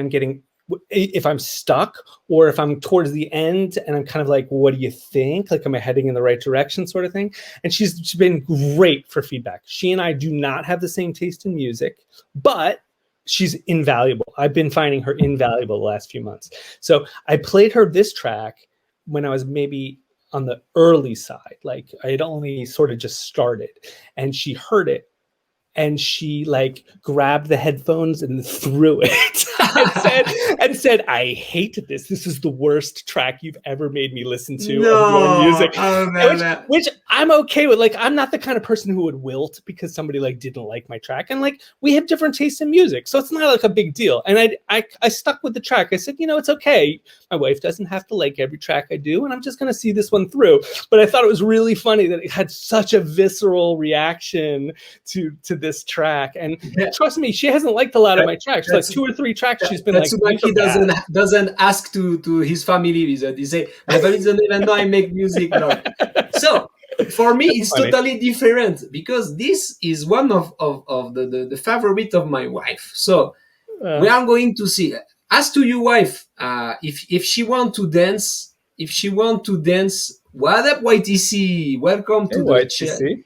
if I'm stuck, or if I'm towards the end and I'm kind of like, what do you think? Like, am I heading in the right direction, sort of thing? And she's been great for feedback. She and I do not have the same taste in music, but she's invaluable. I've been finding her invaluable the last few months. So I played her this track when I was maybe on the early side. Like, I had only sort of just started, and she heard it. And she grabbed the headphones and threw it and said, "I hate this. This is the worst track you've ever made me listen to of your music." Which I'm okay with. I'm not the kind of person who would wilt because somebody didn't like my track. And we have different tastes in music, so it's not a big deal. And I stuck with the track. I said, it's okay. My wife doesn't have to like every track I do, and I'm just going to see this one through. But I thought it was really funny that it had such a visceral reaction to this track. And trust me, she hasn't liked a lot of my tracks. 2 or 3 tracks she's been like, he doesn't ask to his family. He say, my family doesn't even know I make music. No. So for me, it's totally different, because this is one of the favorite of my wife. So we are going to see. As to your wife, if she want to dance, what up, YTC? Welcome to the YTC.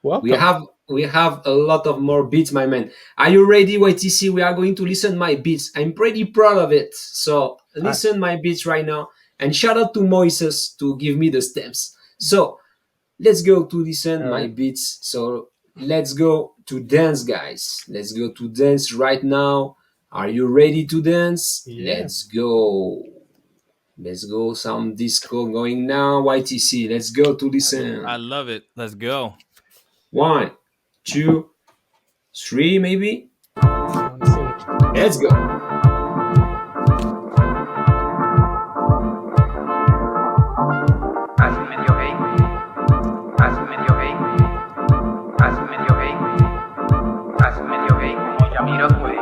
Welcome. We have a lot of more beats, my man. Are you ready, YTC? We are going to listen my beats. I'm pretty proud of it. So listen my beats right now. And shout out to Moises to give me the steps. So let's go to listen my beats. So let's go to dance, guys. Let's go to dance right now. Are you ready to dance? Yeah. Let's go. Let's go. Some disco going now. YTC. Let's go to listen. I love it. Let's go. 1, 2, 3 maybe. I want to see. Let's go. Así medio gay, así medio gay, así medio gay, así medio gay como Jamiroquai.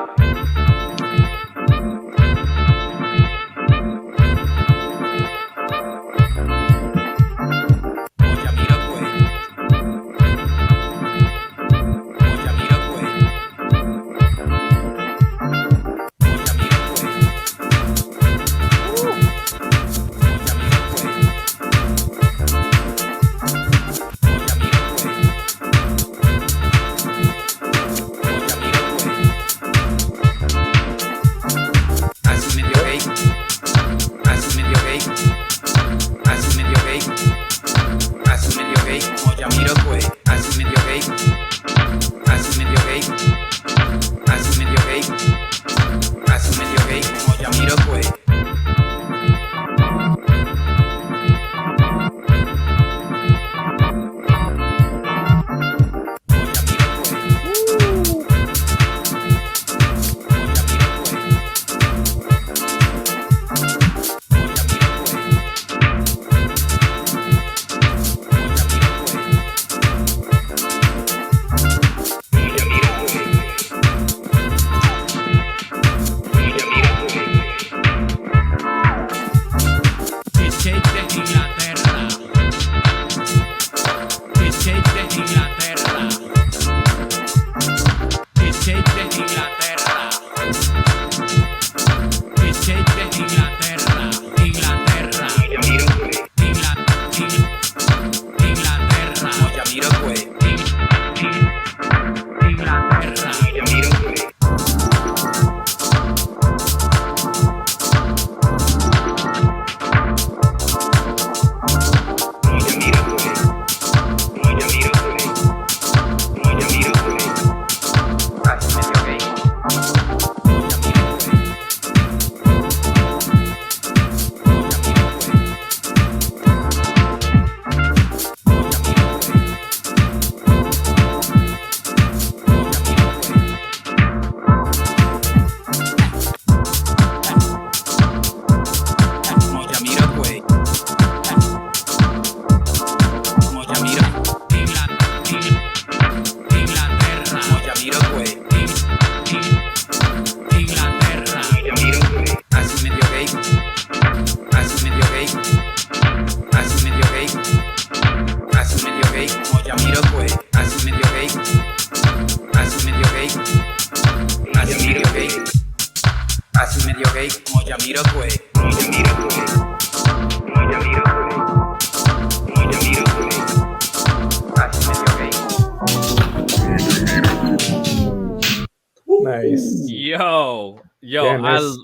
Nice. Yo, Yeah, nice.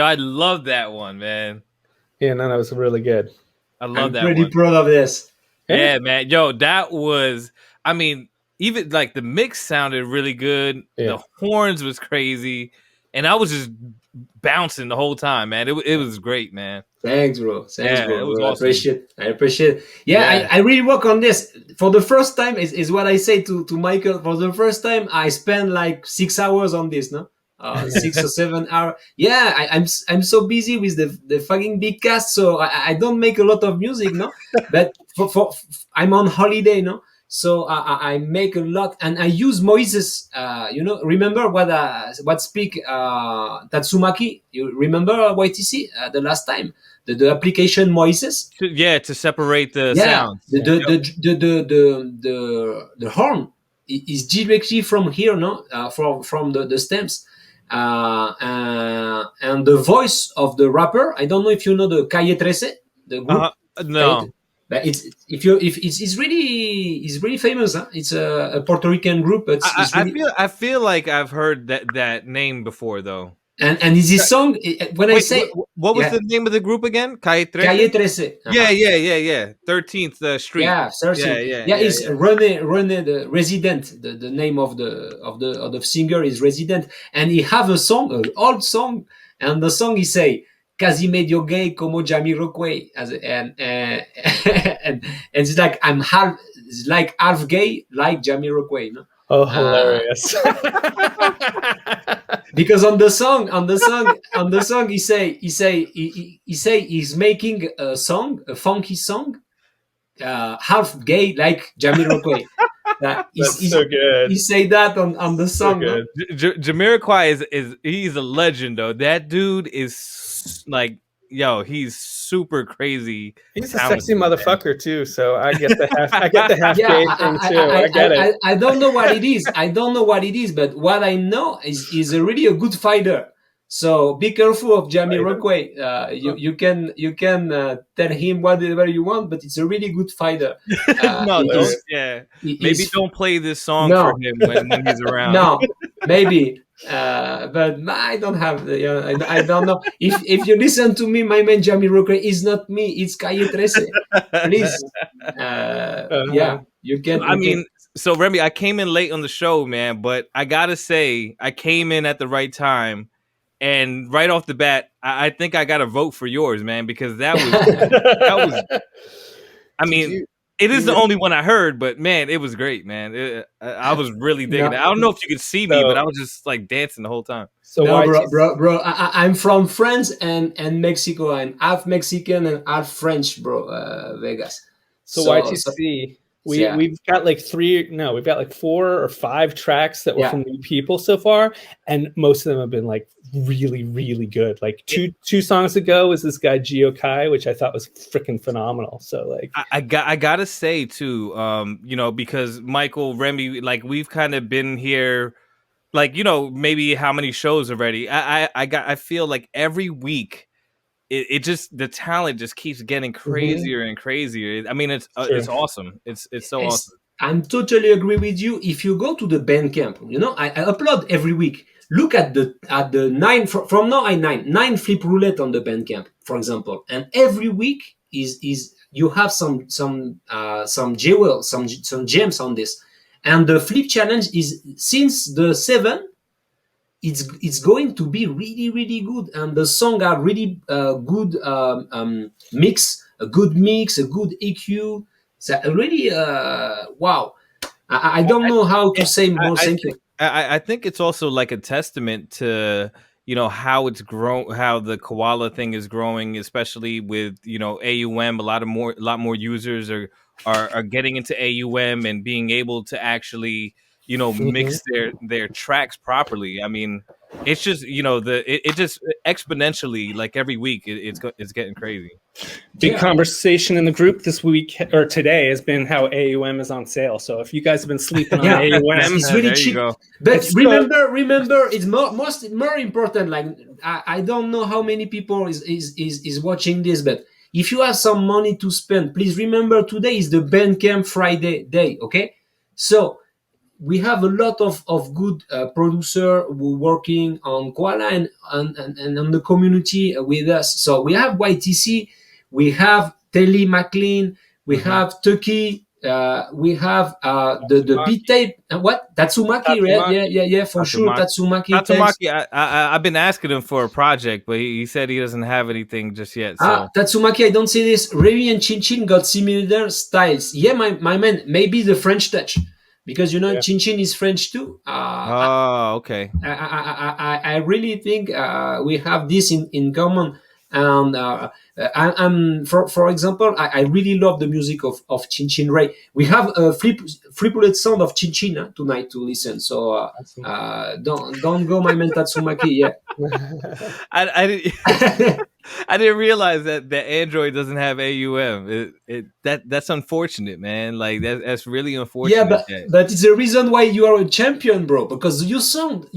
I love that one, man. Yeah, no, that was really good. I love I'm that pretty one. proud of this. Yeah, man. Yo, that was. I mean, even like the mix sounded really good. Yeah. The horns was crazy, and I was just bouncing the whole time, man. It was great, man. Thanks, bro. Thanks, Yeah, bro. it was Bro. awesome. I appreciate. Yeah, Yeah. I really work on this for the first time. Is what I say to Michael. For the first time, I spent like 6 hours on this. No, 6 or 7 hours. Yeah, I'm so busy with the fucking Beatcast, so I don't make a lot of music. No, but for I'm on holiday. No. So I make a lot, and I use Moises. Remember what speak Tatsumaki? You remember YTC the last time the application Moises? Yeah, to separate the Yeah, sounds. the horn is directly from here, no, from the stems, and the voice of the rapper. I don't know if you know the Calle 13, the group. No. But it's really famous. Huh? It's a Puerto Rican group. But it's really, I feel like I've heard that name before though. and is this song when I Wait, say what was yeah. the name of the group again? Calle 13? Calle 13. Yeah. 13th Street. Yeah, 13. It's René the Resident. The name of the singer is Resident, and he have a song, an old song, and the song he say "Casi medio gay como Jamiroquai," and it's like it's like half gay like Jamiroquai, no? Oh, hilarious. Because on the song, he say he's making a song, a funky song, half gay like Jamiroquai. That's so good. He say that on the So song. No? good. Jamiroquai is he's a legend though. That dude is like, yo, he's super crazy. He's a talented, sexy man. motherfucker too, so I get the half Yeah, gay thing too. I get it. I don't know what it is. I don't know what it is, but what I know is he's really a good fighter. So be careful of Jamiroquai. You can tell him whatever you want, but it's a really good fighter. No, Hilarious. maybe don't play this song No. for him when he's around. No, maybe. But I don't have the. I don't know. If you listen to me, my man Jamiroquai is not me. It's Calle 13. Please. Yeah, you can. I mean, so Remy, I came in late on the show, man, but I gotta say, I came in at the right time, and right off the bat, I think I got to vote for yours, man, because that was. I mean, it is the only one I heard, but man, it was great, man. I was really digging it. I don't know if you could see me, but I was just like dancing the whole time. So no, YTC, bro. I'm from France and Mexico. I'm half Mexican and half French, bro. Vegas. So YTC, we've got like we've got like 4 or 5 tracks that were from new people so far, and most of them have been like really, really good. Like two songs ago was this guy Gio Kai, which I thought was freaking phenomenal. So like I gotta say too, because Michael, Remy, like we've kind of been here, like maybe how many shows already. I feel like every week it just, the talent just keeps getting crazier and crazier. I mean, it's awesome. It's so awesome. I'm totally agree with you. If you go to the Bandcamp, I upload every week. Look at the 9 from now on 9 flip roulette on the Bandcamp, for example, and every week is you have some jewel, some gems on this, and the flip challenge is since the 7. It's going to be really, really good, and the song are really good mix, a good EQ. So really, wow! I don't know how to say more. Thank you. I think it's also like a testament to how it's grown, how the Koala thing is growing, especially with AUM. A lot more users are getting into AUM and being able to actually mix their tracks properly. I mean, it's just it just exponentially, like every week it's getting crazy. Big conversation in the group this week or today has been how AUM is on sale. So if you guys have been sleeping on AUM, it's really cheap. But remember, it's more important. Like I don't know how many people is watching this, but if you have some money to spend, please remember today is the Bandcamp Friday day. Okay, so we have a lot of good producer who working on Koala and on the community with us. So we have YTC, we have Telly McLean, we have Tucky, we have the beat tape. What Tatsumaki? Yeah, for sure. Tatsumaki. I've been asking him for a project, but he said he doesn't have anything just yet. So. Tatsumaki, I don't see this. Remy and Chin Chin got similar styles. Yeah, my man, maybe the French touch. Because Chin Chin is French too. Okay. I really think we have this in common. And I'm for example, I really love the music of Chin Chin Ray. We have a flip bullet sound of Chin Chin tonight to listen. So don't go, my man Tatsumaki. Yeah. I didn't realize that Android doesn't have AUM. That's unfortunate, man. Like that's really unfortunate. Yeah, but it's the reason why you are a champion, bro. Because you sound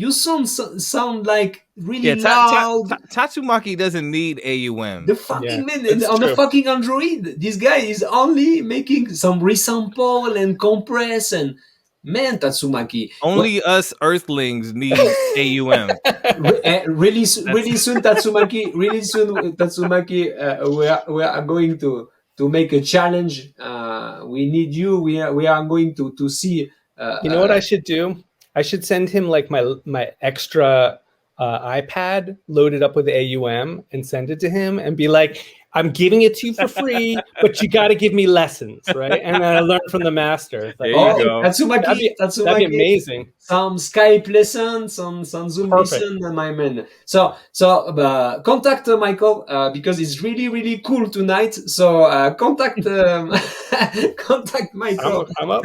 like really loud. Tatsumaki doesn't need AUM. The fucking man on the fucking Android. This guy is only making some resample and compress and. Man, Tatsumaki. Only us Earthlings need AUM. Really soon, Tatsumaki. We are going to make a challenge. We need you. We are going to see. You know what I should do? I should send him like my extra iPad loaded up with AUM and send it to him and be like, I'm giving it to you for free, but you got to give me lessons, right? And I learned from the master. There you go. That'd be amazing. Some Skype lessons, some Zoom Perfect. lesson, my man. So contact Michael because it's really really cool tonight. So contact contact Michael. I'm up.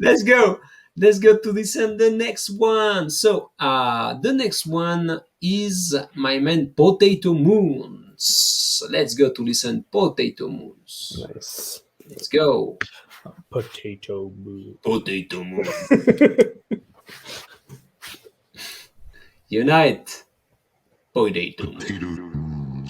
Let's go. Let's go to listen the next one. So the next one is my man Potato Moons. So let's go to listen Potato Moons. Nice. Let's go. Potato moon. Potato Moon. Unite. Potato Moon.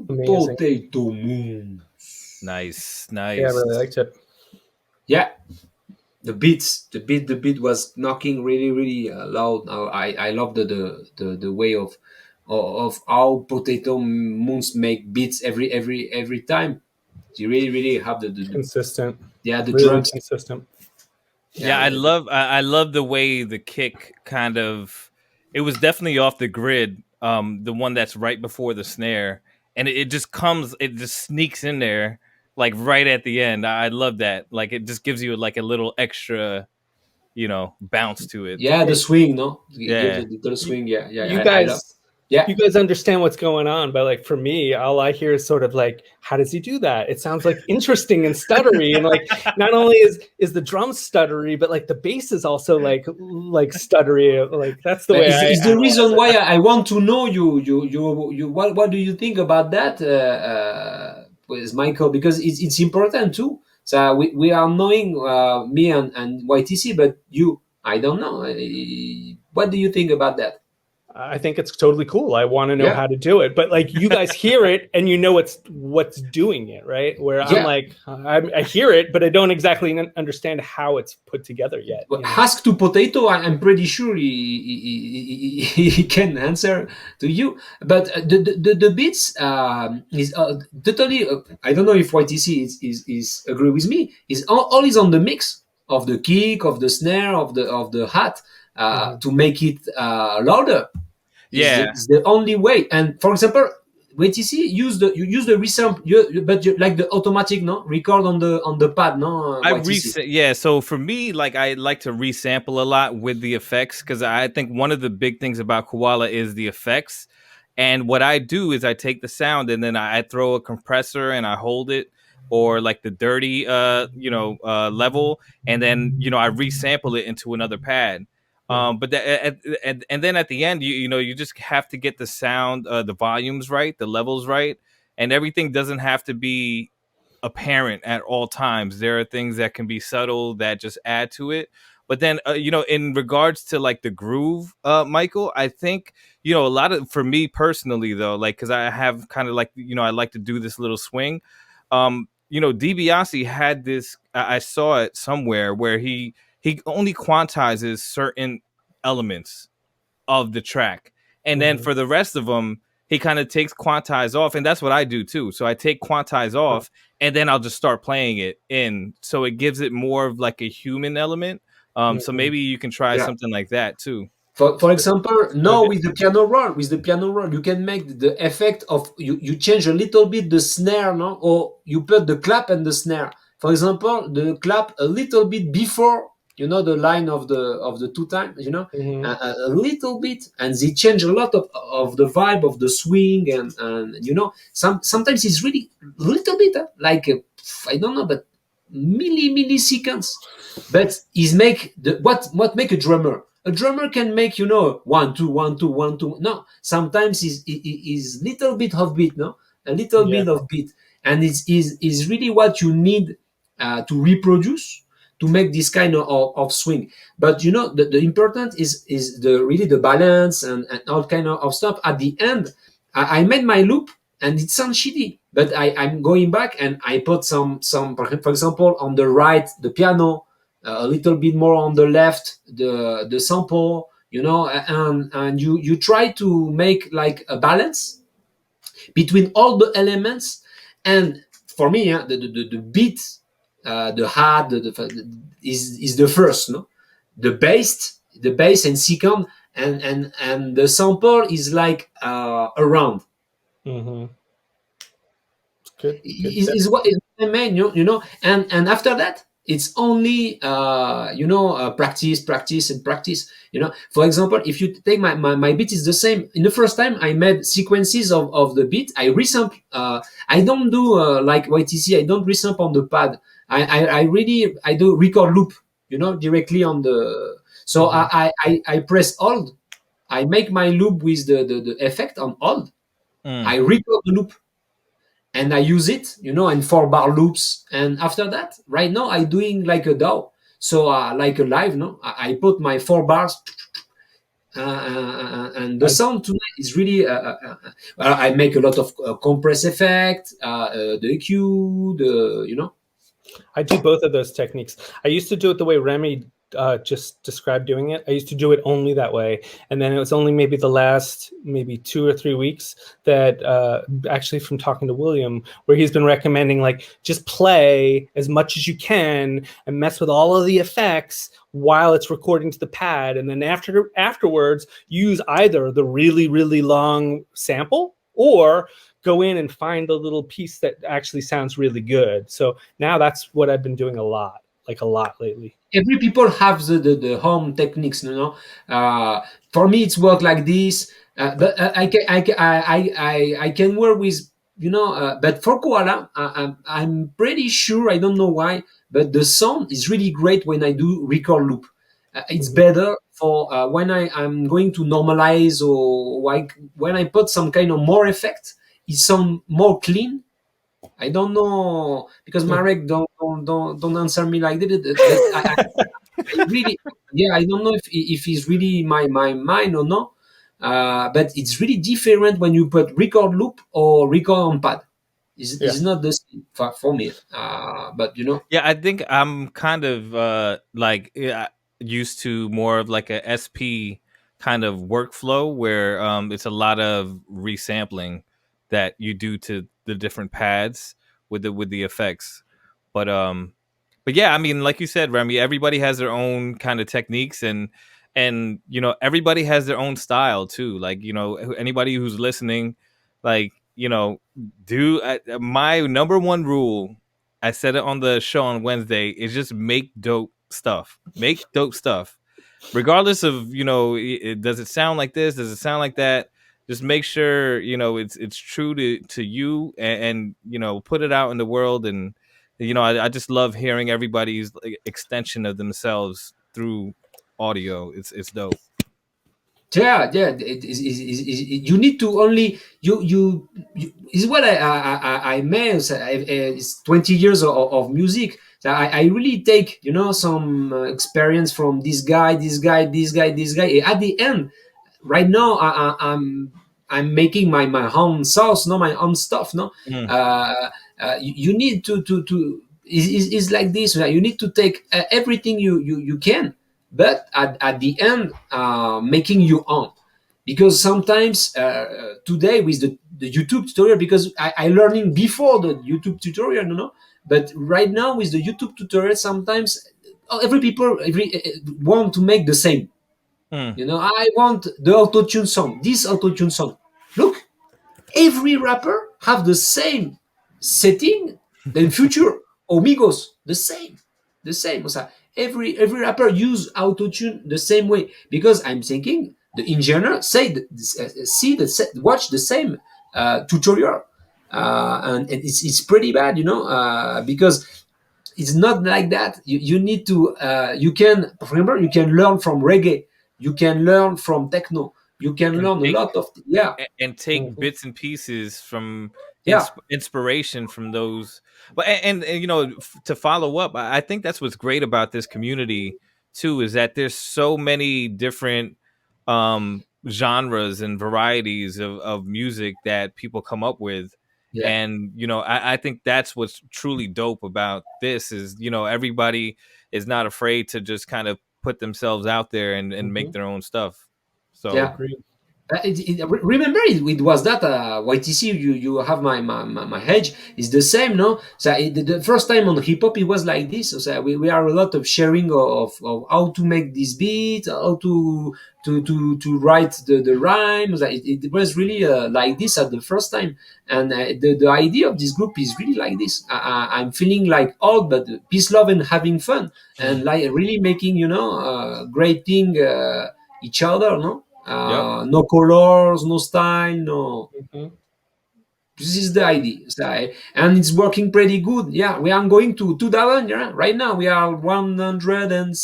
Amazing. Potato Moon. Nice. Yeah, I really liked it. Yeah, the beat was knocking really really loud. I love the way of how Potato Moons make beats every time. You really really have the Consistent. yeah the Really drums. consistent. Yeah, I love the way the kick kind of, it was definitely off the grid. The one that's right before the snare, and it just comes, it just sneaks in there like right at the end. I love that. Like it just gives you like a little extra, bounce to it. Yeah, the swing, no? Yeah. The swing. Yeah, yeah. You I love. guys, Yeah, you guys understand what's going on, but like for me, all I hear is sort of like, how does he do that? It sounds like interesting and stuttery, and like not only is the drum stuttery, but like the bass is also like stuttery. Like that's the way it's the analyze reason it. why I want to know you. What do you think about that, with Michael? Because it's important too. So we are knowing me and YTC, but you, I don't know. What do you think about that? I think it's totally cool. I want to know Yeah. how to do it, but like you guys hear it and you know what's doing it, right? Where I'm Yeah. like, I hear it, but I don't exactly understand how it's put together yet. Well, ask to Potato. I'm pretty sure he can answer to you. But the beats is totally. I don't know if YTC is agree with me. Is all is on the mix of the kick, of the snare, of the hat to make it louder. Yeah. It's the only way. And for example, YTC use the resample, but you, like the automatic record on the pad, no. YTC. So for me, like I like to resample a lot with the effects, because I think one of the big things about Koala is the effects. And what I do is I take the sound and then I throw a compressor and I hold it, or like the dirty level, and then I resample it into another pad. But and then at the end, you just have to get the sound, the volumes right, the levels right, and everything doesn't have to be apparent at all times. There are things that can be subtle that just add to it. But then, in regards to like the groove, Michael, I think, a lot of, for me personally though, like, because I have kind of like, I like to do this little swing. DiBiase had this. I saw it somewhere where he only quantizes certain elements of the track, and then Mhm. for the rest of them, he kind of takes quantize off, and that's what I do too. So I take quantize Oh, off, and then I'll just start playing it in, so it gives it more of like a human element. So mhm. maybe you can try Yeah. something like that too. For example, now Okay. with the piano roll, you can make the effect of you change a little bit the snare, no, or you put the clap and the snare. For example, the clap a little bit before, the line of the two times, Mhm. a little bit, and they change a lot of the vibe of the swing, and sometimes it's really little bit, like I don't know, but milliseconds, but is make the what make a drummer. A drummer can make 1 2 1 2 1 2. No, sometimes is little bit of beat, no, a little Yeah. bit of beat, and is really what you need to reproduce to make this kind of swing. But the important is the really the balance and all kind of stuff. At the end, I made my loop and it sounds shitty, but I'm going back and I put some for example on the right the piano, a little bit more on the left the sample, and you try to make like a balance between all the elements. And for me, the beat, the hard, is the first, no, the bass and second, and the sample is like around Mhm. Good. Good is tip. what is what I mean, and after that it's only practice and practice. For example, if you take my beat is the same. In the first time I made sequences of the beat, I resample. I don't do like YTC. I don't resample on the pad. I really I do record loop, directly on the. So Mhm. I press hold. I make my loop with the effect on hold. Mm. I record the loop and I use it, in 4 bar loops. And after that, right now, I doing like a DAW. So like a live, no, I put my 4 bars, and the I sound tonight is really. I make a lot of compress effect, the EQ, I do both of those techniques. I used to do it the way Remy just described doing it. I used to do it only that way, and then it was only maybe the last maybe 2 or 3 weeks that actually from talking to William, where he's been recommending like just play as much as you can and mess with all of the effects while it's recording to the pad, and then afterwards use either the really long sample or go in and find the little piece that actually sounds really good. So now that's what I've been doing a lot lately. Every people have the home techniques, for me it's work like this, but I can work with, but for Koala, I'm pretty sure, I don't know why, but the sound is really great when I do record loop. It's Mhm. better for when I'm going to normalize, or like when I put some kind of more effect, it sound more clean. I don't know, because Marek don't answer me like that, but I really, yeah, I don't know if it's really my mind or not. But it's really different when you put record loop or record on pad. Yeah. It's not the same for me. But Yeah, I think I'm kind of like, used to more of like a SP kind of workflow where it's a lot of resampling that you do to the different pads with the effects. But yeah, I mean, like you said, Remy, everybody has their own kind of techniques, and everybody has their own style too. Like, anybody who's listening, like, do my number one rule, I said it on the show on Wednesday, is just make dope stuff. Make dope stuff. Regardless of, does it sound like this? Does it sound like that? Just make sure, it's true to you, and put it out in the world. And, I just love hearing everybody's like, extension of themselves through audio. It's dope. yeah, you need to only is what I may say. It's 20 years of music. So I really take, some experience from this guy, this guy, this guy, this guy. At the end, right now, I'm making my own sauce, no, my own stuff, no. Mm. You need to it's like this. You need to take everything you can, but at the end, making your own. Because sometimes today with the YouTube tutorial, because I learning before the YouTube tutorial, but right now with the YouTube tutorial, sometimes every people want to make the same. Mm. I want the auto-tune song, this auto-tune song. Look, every rapper have the same setting. The future amigos the same. O sea, every rapper use auto-tune the same way, because I'm thinking the engineer say watch the same tutorial, and it's pretty bad, because it's not like that. You need to you can remember, you can learn from reggae, you can learn from techno, you can And learn a take lot of, yeah, and take Mhm. bits and pieces from yeah. inspiration from those. But and to follow up, I think that's what's great about this community too, is that there's so many different genres and varieties of music that people come up with. Yeah. And I think that's what's truly dope about this, is everybody is not afraid to just kind of put themselves out there and make Mhm. their own stuff. So Yeah. Agreed. Remember, it was that YTC. You have my age is the same, no? So the first time on hip hop it was like this. So we are a lot of sharing of how to make this beat, how to write the rhymes. It was really like this at the first time, and the idea of this group is really like this. I'm feeling like old, but peace, love, and having fun, and like really making great thing each other, no. yep. No colors, no style, no. Mhm. This is the idea. And it's working pretty good. Yeah, we are going to 2000. Yeah, right now we are 100 and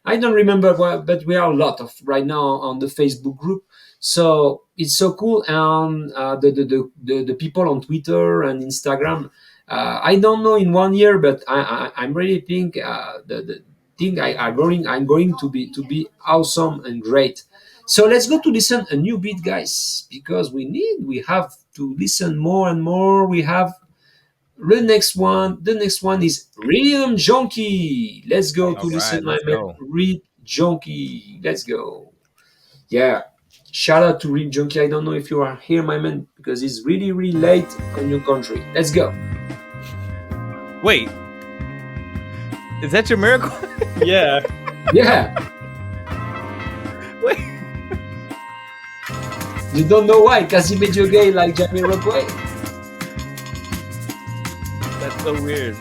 I don't remember what, but we are a lot of right now on the Facebook group. So it's so cool. And the people on Twitter and Instagram. I don't know in 1 year, but I'm really think the thing I'm going to be awesome and great. So let's go to listen a new beat, guys, because we have to listen more and more. We have the next one. The next one is Rhythm Junkie. Let's go to All right, listen, my let's man. go. Read Junkie. Let's go. Yeah. Shout out to Read Junkie. I don't know if you are here, my man, because it's really, really late on your country. Let's go. Wait, is that your miracle? Yeah. Yeah. Wait. You don't know why? Because he made you gay like Jamie Rockway. That's so weird.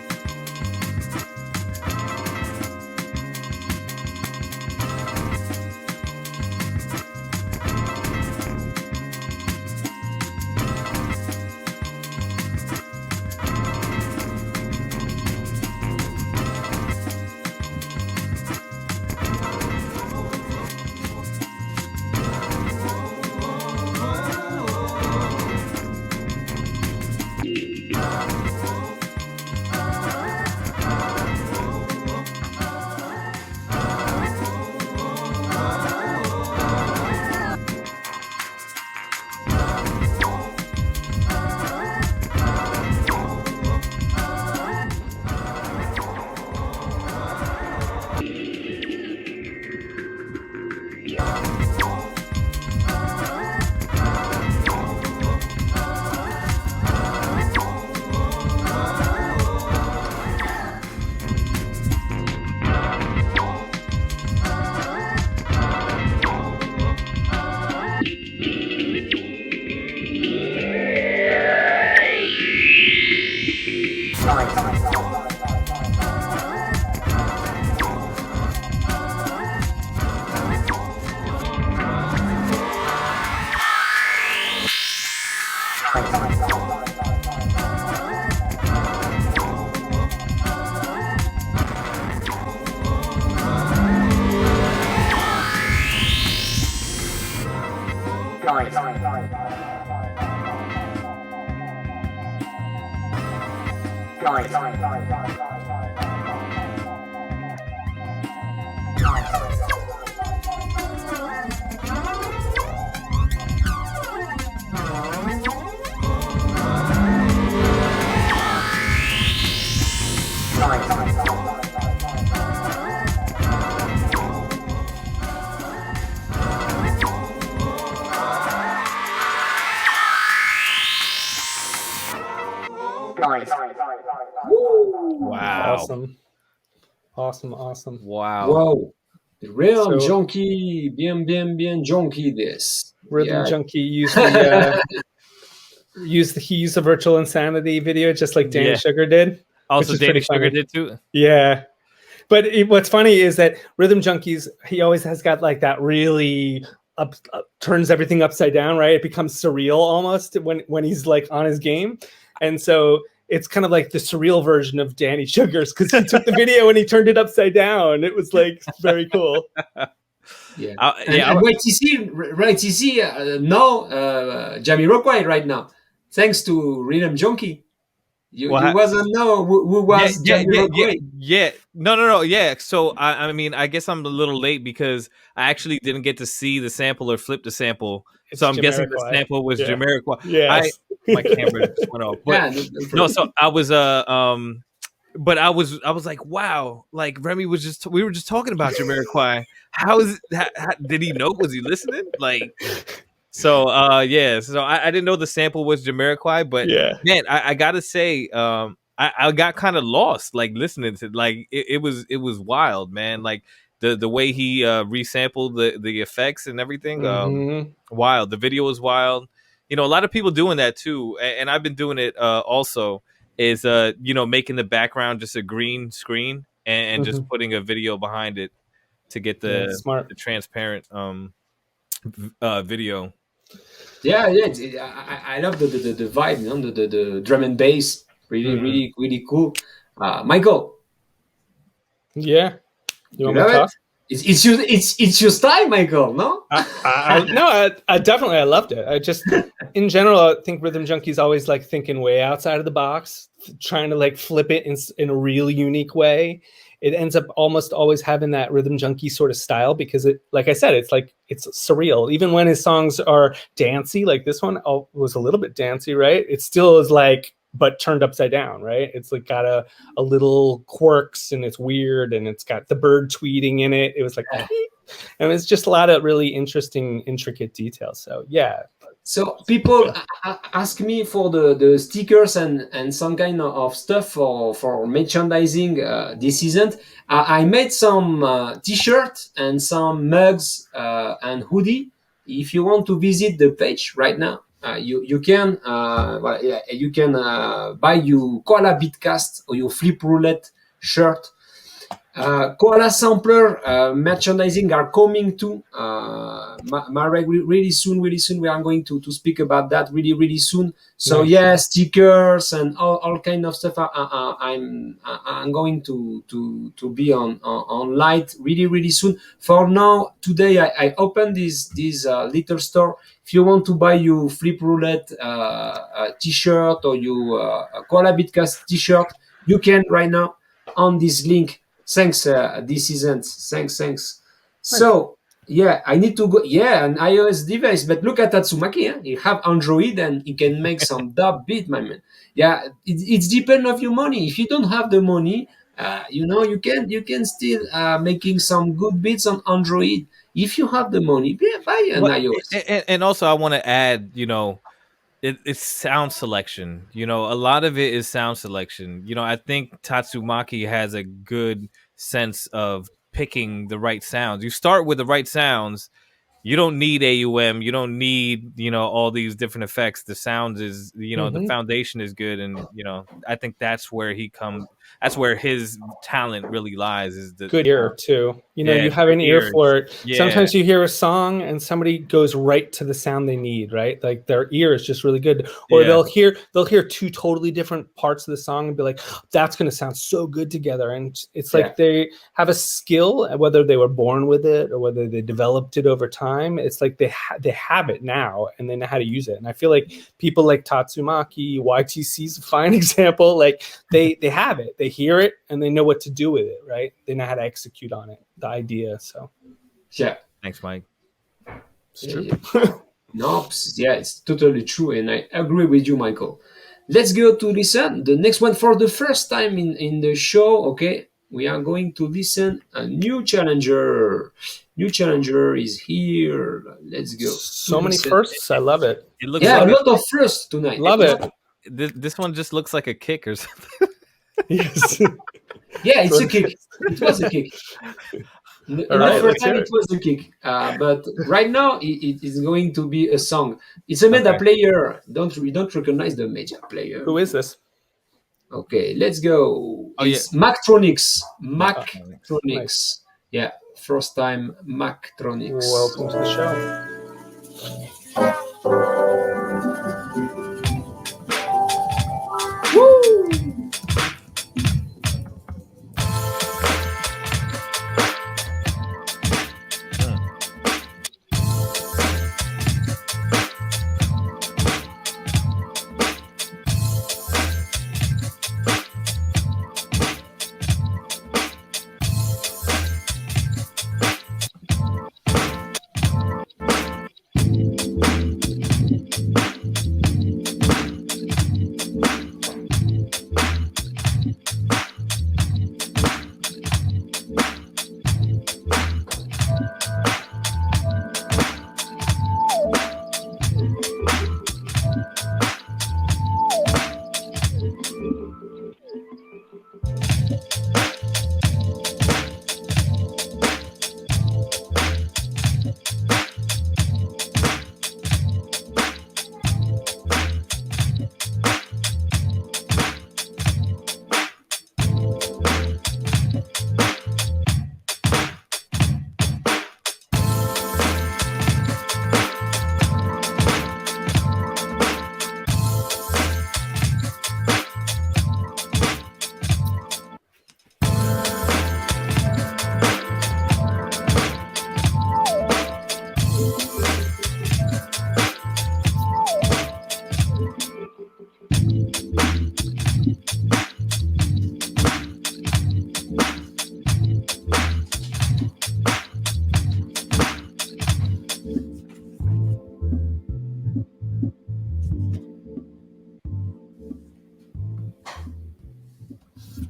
Wow. Awesome. Wow. Wow. Rhythm So- junkie, bien junkie this. Rhythm Yeah. Junkie used the he used the Virtual Insanity video just like Danny Yeah. Sugar did. Also, is Danny pretty Sugar funny. did too. Yeah. But what's funny is that Rhythm Junkies, he always has got like that really turns everything upside down, right? It becomes surreal almost when he's like on his game. And so it's kind of like the surreal version of Danny Sugars because he took the video and he turned it upside down. It was like very cool. Yeah. Yeah. And YTC now Jamiroquai right now, thanks to Rhythm Junkie. You wasn't know who was Jamiroquai. Yeah. No. Yeah. So I mean, I guess I'm a little late because I actually didn't get to see the sample or flip the sample. So I'm guessing the Jamiroquai. sample was Jamiroquai. Yes. My camera just went off. But Yeah, no, so I was but I was like, wow, like Remy was we were just talking about Jamiroquai. How is it, did he know? Was he listening? Like, so yeah, so I didn't know the sample was Jamiroquai, but Yeah. man, I gotta say, I got kind of lost like listening to like it was wild, man. Like the way he resampled the effects and everything, wild. The video was wild. You know, a lot of people doing that too, and I've been doing it also. Is you know, making the background just a green screen and just putting a video behind it to get the transparent video. Yeah. I love the vibe, you know, the drum and bass, really cool. Michael, Yeah. You want me love to talk? it? It's your style, Michael. No, I definitely I loved it. I just in general I think Rhythm Junkie's always like thinking way outside of the box, trying to like flip it in a really unique way. It ends up almost always having that Rhythm Junkie sort of style because it, like I said, it's like it's surreal. Even when his songs are dancey, like this one was a little bit dancey, right? It still is like, but turned upside down, right? It's like got a little quirks and it's weird and it's got the bird tweeting in it. It was like, and it's just a lot of really interesting, intricate details. So yeah. So people ask me for the stickers and some kind of stuff for merchandising this season. I made some t-shirt and some mugs and hoodie. If you want to visit the page right now, you can you can buy your Koala Beatcast or your Flip Roulette shirt. Koala sampler merchandising are coming too. Marek, really soon we are going to speak about that really soon. So Nice. yeah, stickers and all kind of stuff. I'm going to be on light really soon. For now, today I opened this little store. If you want to buy your Flip Roulette t-shirt or your Koala Bitcast t-shirt, you can right now on this link. Thanks, this isn't. Thanks. So, yeah, I need to go. Yeah, an iOS device. But look at Tatsumaki. Yeah? He have Android and he can make some dub beat, my man. Yeah, it's depend of your money. If you don't have the money, you know, you can still making some good beats on Android. If you have the money, yeah, buy an iOS. And also, I want to add, you know, it's sound selection. You know, a lot of it is sound selection. You know, I think Tatsumaki has a good sense of picking the right sounds. You start with the right sounds. You don't need AUM. You don't need, you know, all these different effects. The sounds is, you know, the foundation is good. And, you know, I think that's where that's where his talent really lies, is the good ear too. You know, Yeah, you have an ear ears. for it. Yeah. Sometimes you hear a song and somebody goes right to the sound they need, right? Like their ear is just really good. Or Yeah. they'll hear two totally different parts of the song and be like, that's going to sound so good together. And it's like they have a skill, whether they were born with it or whether they developed it over time. It's like they have it now and they know how to use it. And I feel like people like Tatsumaki, YTC is a fine example. Like they have it. They hear it and they know what to do with it, right? They know how to execute on it, the idea. So Yeah. Thanks, Mike. it's true. No, yeah, it's totally true, and I agree with you, Michael. let's go to listen the next one for the first time in the show. Okay, we are going to listen a new challenger. New challenger is here. Let's go. So to many listen. firsts. I love it. It looks Yeah, like a lot of firsts tonight. Love Yeah. it. this one just looks like a kick or something. Yes. Yeah, it's a kick. It was a kick. In All the right, first let's time, hear it was a kick. But right now, it is going to be a song. It's a meta Okay. player. We don't recognize the meta player. Who is this? Okay, let's go. Oh, It's Mactronics. Nice. Mactronics. Yeah, first time Mactronics. Welcome to the show. Woo!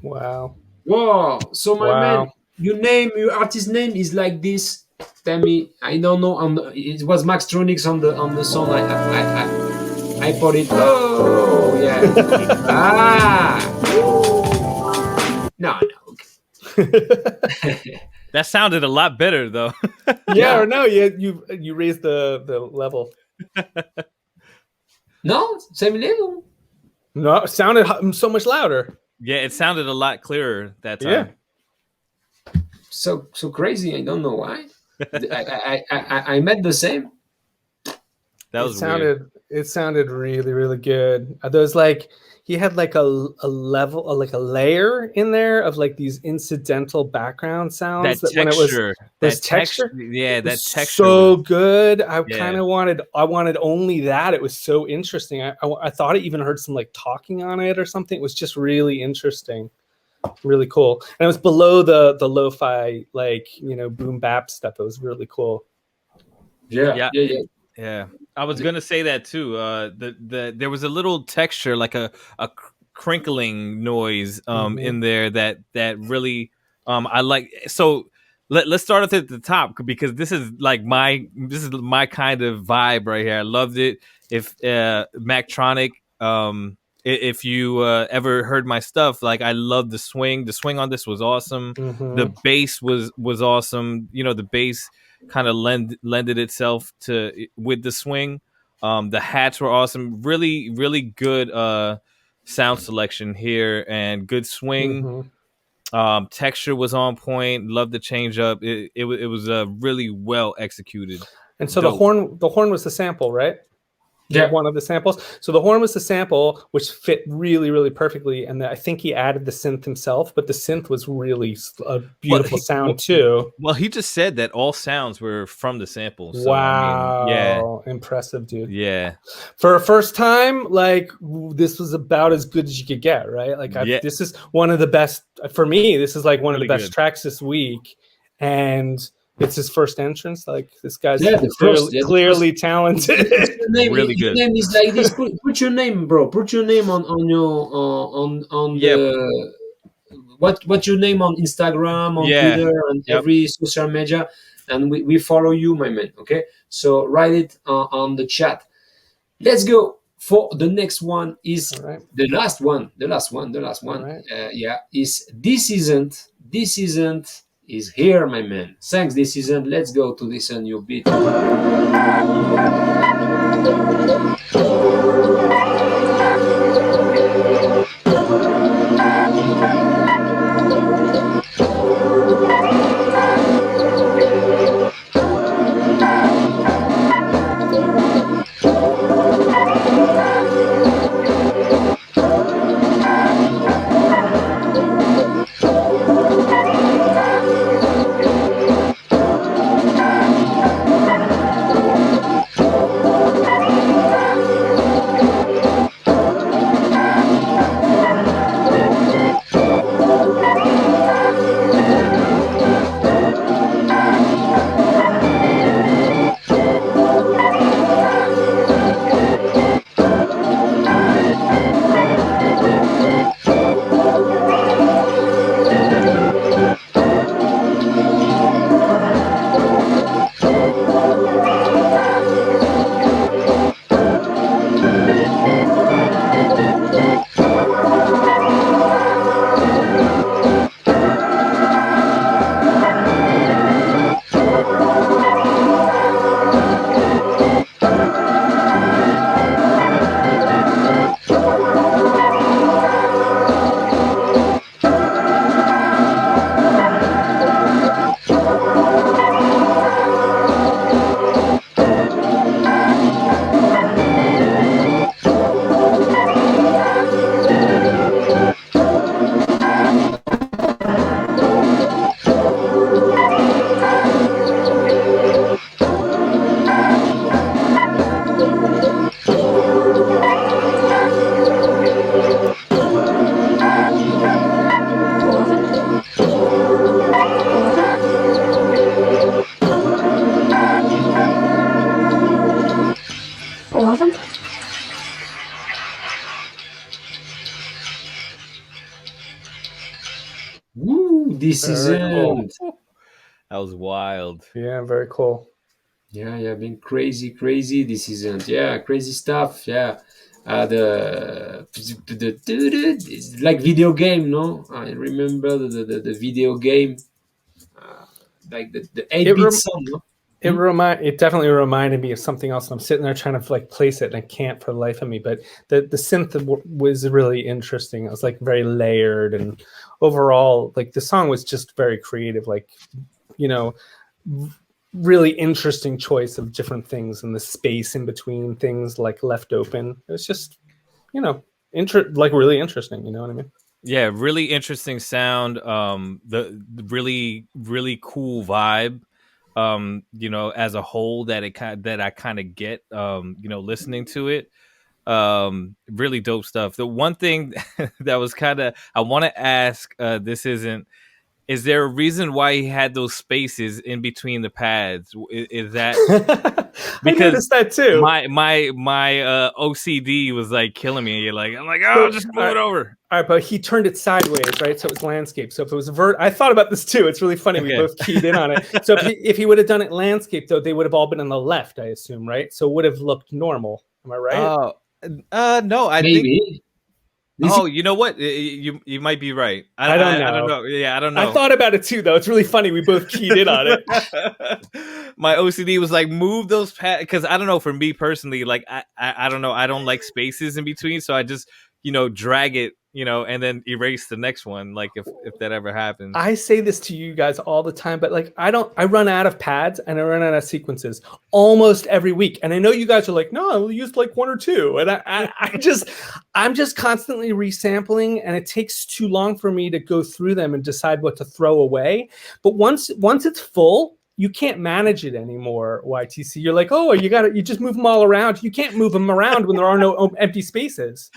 Wow. Whoa! So my Wow. man, your artist name is like this. Tell me, I don't know. It was Maxtronics on the song. I put it. Oh yeah. No. Okay. That sounded a lot better though. Yeah, or no, you raised the level. No, same level. No, it sounded so much louder. Yeah, it sounded a lot clearer that Yeah. time. So crazy. I don't know why. I met the same. That was weird. It sounded really, really good. There's like he had like a level, like a layer in there of like these incidental background sounds. That texture, texture. Yeah, that texture. So good. I Yeah. kind of wanted only that. It was so interesting. I thought I even heard some like talking on it or something. It was just really interesting, really cool. And it was below the lo-fi, like, boom bap stuff. It was really cool. Yeah. Yeah, I was gonna say that too. There was a little texture, like a crinkling noise in there that really I like. So let's start off at the top because this is my kind of vibe right here. I loved it. If Mactronic, if you ever heard my stuff, like I love the swing. The swing on this was awesome. Mhm. The bass was awesome. The bass kind of lended itself to with the swing. The hats were awesome. Really, really good sound selection here and good swing. Mhm. Texture was on point. Loved the change up. It was really well executed. And so Dope. the horn was the sample, right? Yeah. One of the samples. So the horn was the sample, which fit really, really perfectly. And I think he added the synth himself, but the synth was really a beautiful sound too. Well, he just said that all sounds were from the sample. So, Wow. I mean, yeah. Impressive, dude. Yeah. For a first time, like this was about as good as you could get, right? Like this is one of the best for me. This is like one Really of the best good. tracks this week. And it's his first entrance. Like this guy's Yeah, the first, clearly talented. Your name, Really your good. name is like this. Put your name, bro. Put your name on your on Yeah. the what's your name on Instagram, on Yeah. Twitter, and Yep. every social media, and we follow you, my man. Okay, so write it on the chat. Let's go for the next one. Is All right. the last one? The last one. All right. Yeah, is this isn't is here, my man. Thanks, this isn't. Let's go to listen your beat. Woo, this Very cool. isn't. That was wild. Yeah, very cool. Yeah, been crazy. This isn't. Yeah, crazy stuff. Yeah, it's like video game. No, I remember the video game, like the It 8-bit song. No? it definitely reminded me of something else. I'm sitting there trying to like place it, and I can't for the life of me. But the synth was really interesting. It was like very layered, and overall, like the song was just very creative. Like, you know, really interesting choice of different things and the space in between things like left open. It was just, you know, like really interesting. You know what I mean? Yeah, really interesting sound. The really cool vibe. You know, as a whole, that I kind of get. You know, listening to it. Really dope stuff. The one thing that was kind of I want to ask. This isn't. Is there a reason why he had those spaces in between the pads? Is that I noticed that too. my OCD was like killing me? I'm like, oh, just move it over. All right, but he turned it sideways, right? So it was landscape. So if it was I thought about this too. It's really funny. We both keyed in on it. So if he would have done it landscape, though, they would have all been on the left, I assume, right? So it would have looked normal. Am I right? No, I Maybe. think. Oh, you know what? You might be right. I don't know. I don't know. Yeah, I don't know. I thought about it too, though. It's really funny. We both keyed in on it. My OCD was like, move those pads, because I don't know. For me personally, like I don't know. I don't like spaces in between, so I just drag it, and then erase the next one. Like if that ever happens. I say this to you guys all the time, but like I run out of pads and I run out of sequences almost every week. And I know you guys are like, no, I'll use like one or two. And I'm just constantly resampling, and it takes too long for me to go through them and decide what to throw away. But once it's full, you can't manage it anymore, YTC. You're like, oh, you just move them all around. You can't move them around when there are no empty spaces.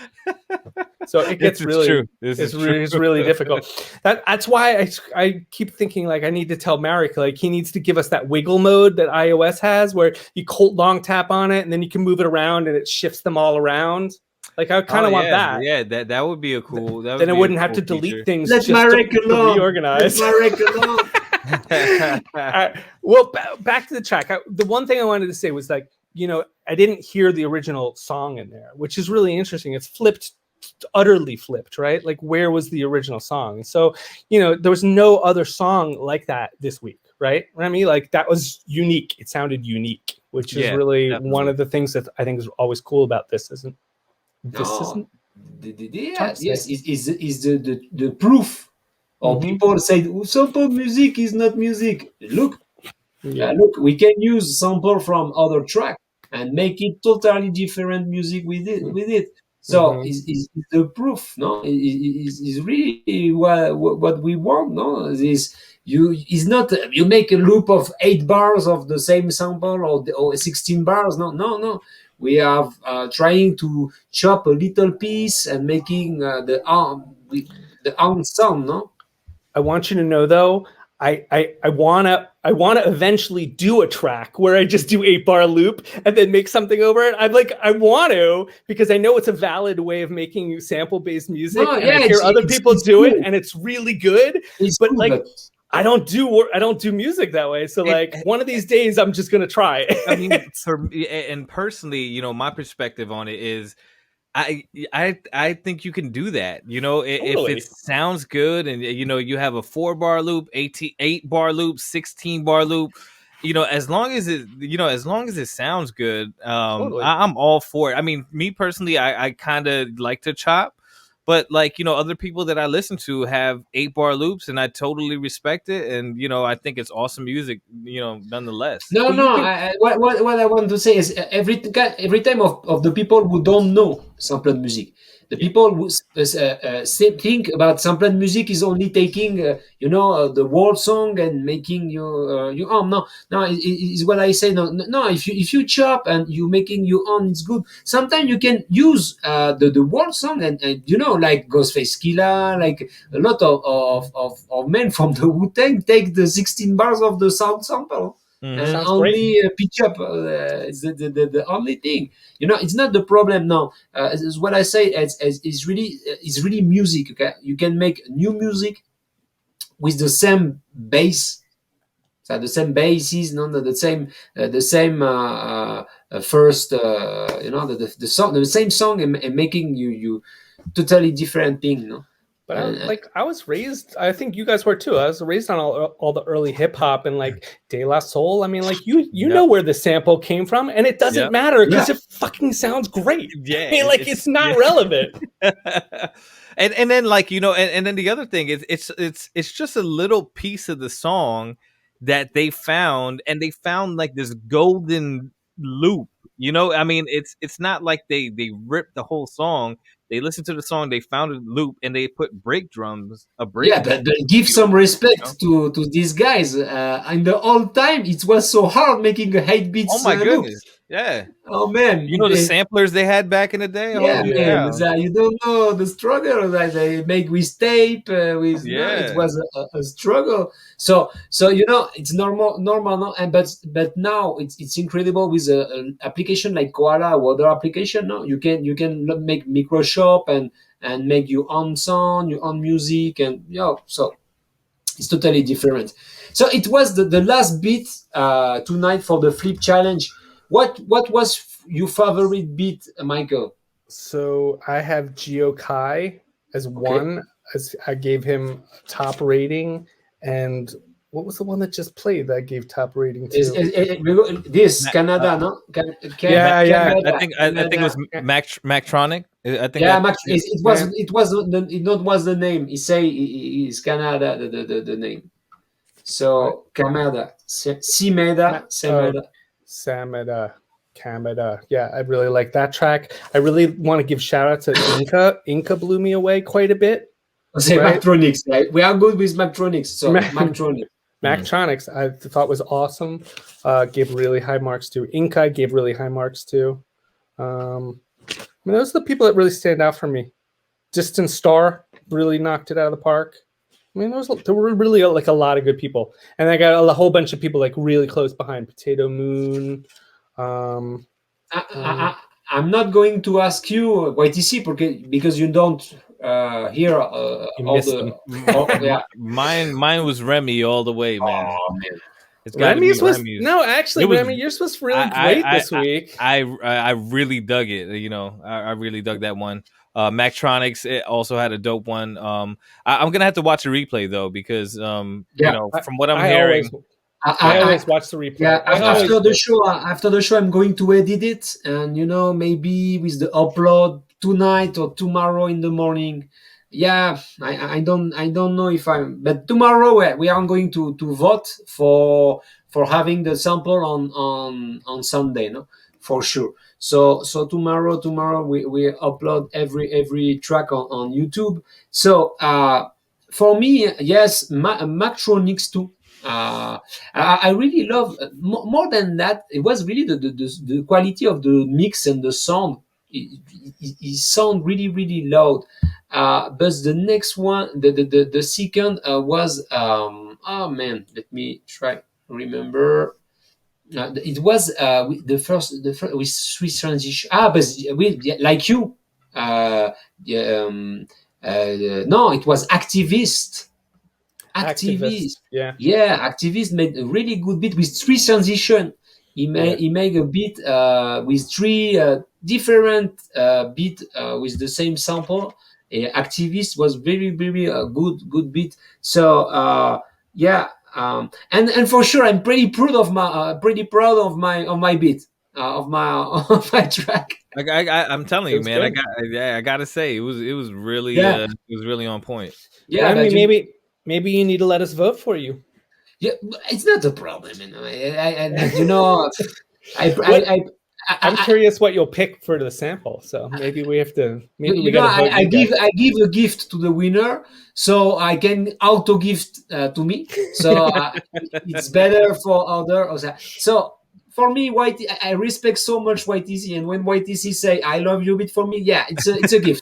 So it gets It's really, true. it's really difficult. That's why I keep thinking like I need to tell Marek like he needs to give us that wiggle mode that iOS has, where you long tap on it and then you can move it around and it shifts them all around. Like I kind of want that. Yeah, that would be a cool. Then I wouldn't have to delete things. Let just Marek to alone. reorganize. Let Marek alone. Well, back to the track. The one thing I wanted to say was like, I didn't hear the original song in there, which is really interesting. It's utterly flipped, right? Like, where was the original song? So, there was no other song like that this week, right, Remy? Like, that was unique. It sounded unique, which is really definitely one of the things that I think is always cool about this, isn't? Yes, is the proof. Or people say sample music is not music. Look, we can use sample from other track and make it totally different music with it. So is the proof, no? Is really what we want, no? Is not you make a loop of 8 bars of the same sample or 16 bars. No. We are trying to chop a little piece and making the own sound, no? I want you to know though, I wanna eventually do a track where I just do 8-bar loop and then make something over it. I want to, because I know it's a valid way of making sample-based music. I hear other people do it and it's really good. But I don't do music that way. So one of these days I'm just gonna try. I mean, and personally, my perspective on it is I think you can do that. Totally. If it sounds good and you have a 4-bar loop, 8-bar loop, 16-bar loop, as long as it sounds good, totally. I'm all for it. I mean, me personally, I kind of like to chop, but other people that I listen to have 8-bar loops, and I totally respect it, and I think it's awesome music, nonetheless. No. What I want to say is every time of the people who don't know sampled music, the people who think about sampled music is only taking the whole song and making your own. No, is what I say. No. If you chop and you making your own, it's good. Sometimes you can use the whole song and like Ghostface Killah, like a lot of men from the Wu-Tang take the 16 bars of the sound sample. And only pitch up is the only thing. It's not the problem now. Is what I say is really music. Okay, you can make new music with the same bass, so the same basses, the same first, the song, the same song, and making you totally different thing, no. But I was raised, I think you guys were too. I was raised on all the early hip hop and like De La Soul. I mean, like you know where the sample came from, and it doesn't matter because it fucking sounds great. Yeah, I mean, like it's not relevant. and then and then the other thing is it's just a little piece of the song that they found, and they found like this golden loop. I mean, it's not like they ripped the whole song. They listened to the song, they found a loop, and they put break drums. But give some respect to these guys. In the old time, it was so hard making a 8 beats. Oh my goodness! Yeah. Oh man! The samplers they had back in the day. Yeah, man. You don't know the struggle that they make with tape. It was a struggle. So it's normal. No? But now it's incredible with an application like Koala or other application. No, you can make Microshop and make your own sound, your own music, and so it's totally different. So it was the last beat tonight for the flip challenge. What was your favorite beat, Michael? So I have Geokai as one. As I gave him top rating, and what was the one that just played that I gave top rating to? This Canada, no? Canada. I think it was Mactronic. I think. Yeah, it was the name. He say it's Canada the name. So Canada, Sameda, Kameda. Yeah, I really like that track. I really want to give shout out to Inca. Inca blew me away quite a bit. Say right? Mactronics. Right? We are good with Mactronics. So Mactronics. Mactronics, I thought was awesome. Gave really high marks to. Inkai gave really high marks to. I mean, those are the people that really stand out for me. Distant Star really knocked it out of the park. I mean, there were really like a lot of good people, and I got a whole bunch of people like really close behind. Potato Moon. I'm not going to ask you YTC because you don't hear You all missed the. them. Yeah. Mine was Remy all the way, man. Oh man. It's got to be Remy's was Remy's. no, actually, It was- Remy, yours was really great this week. I really dug it. You know, I really dug that one. Mactronics it also had a dope one. I'm gonna have to watch a replay though because you know, from what I'm hearing, I always watch the replay. Yeah, after the show, I'm going to edit it, and you know, maybe with the upload tonight or tomorrow in the morning. Yeah, I don't know if but tomorrow we are going to vote for having the sample on Sunday, no, for sure. So tomorrow we upload every track on YouTube. So for me, yes, Mactronics too. I really love more than that. It was really the quality of the mix and the sound. It sound really loud. But the next one, the second was oh man, let me try remember. It was the first with Swiss transition. But like you, yeah, no, it was activist. Yeah. Activist made a really good beat with three transition. He made a beat with three different beat with the same sample. Activist was very good beat. So yeah, and for sure I'm pretty proud of my beat of my of my track. I'm telling you, was man. good. I gotta say, it was really Yeah. it was really on point. Yeah, Remy, but maybe you need to let us vote for you. yeah, it's not a problem, you know. You know, I'm curious what you'll pick for the sample. So maybe we have to. Maybe we got to vote. I give a gift to the winner, so I can auto gift to me. So it's better for other. So for me, I respect so much YTC, and when YTC say "I love you" bit for me, yeah, it's a gift.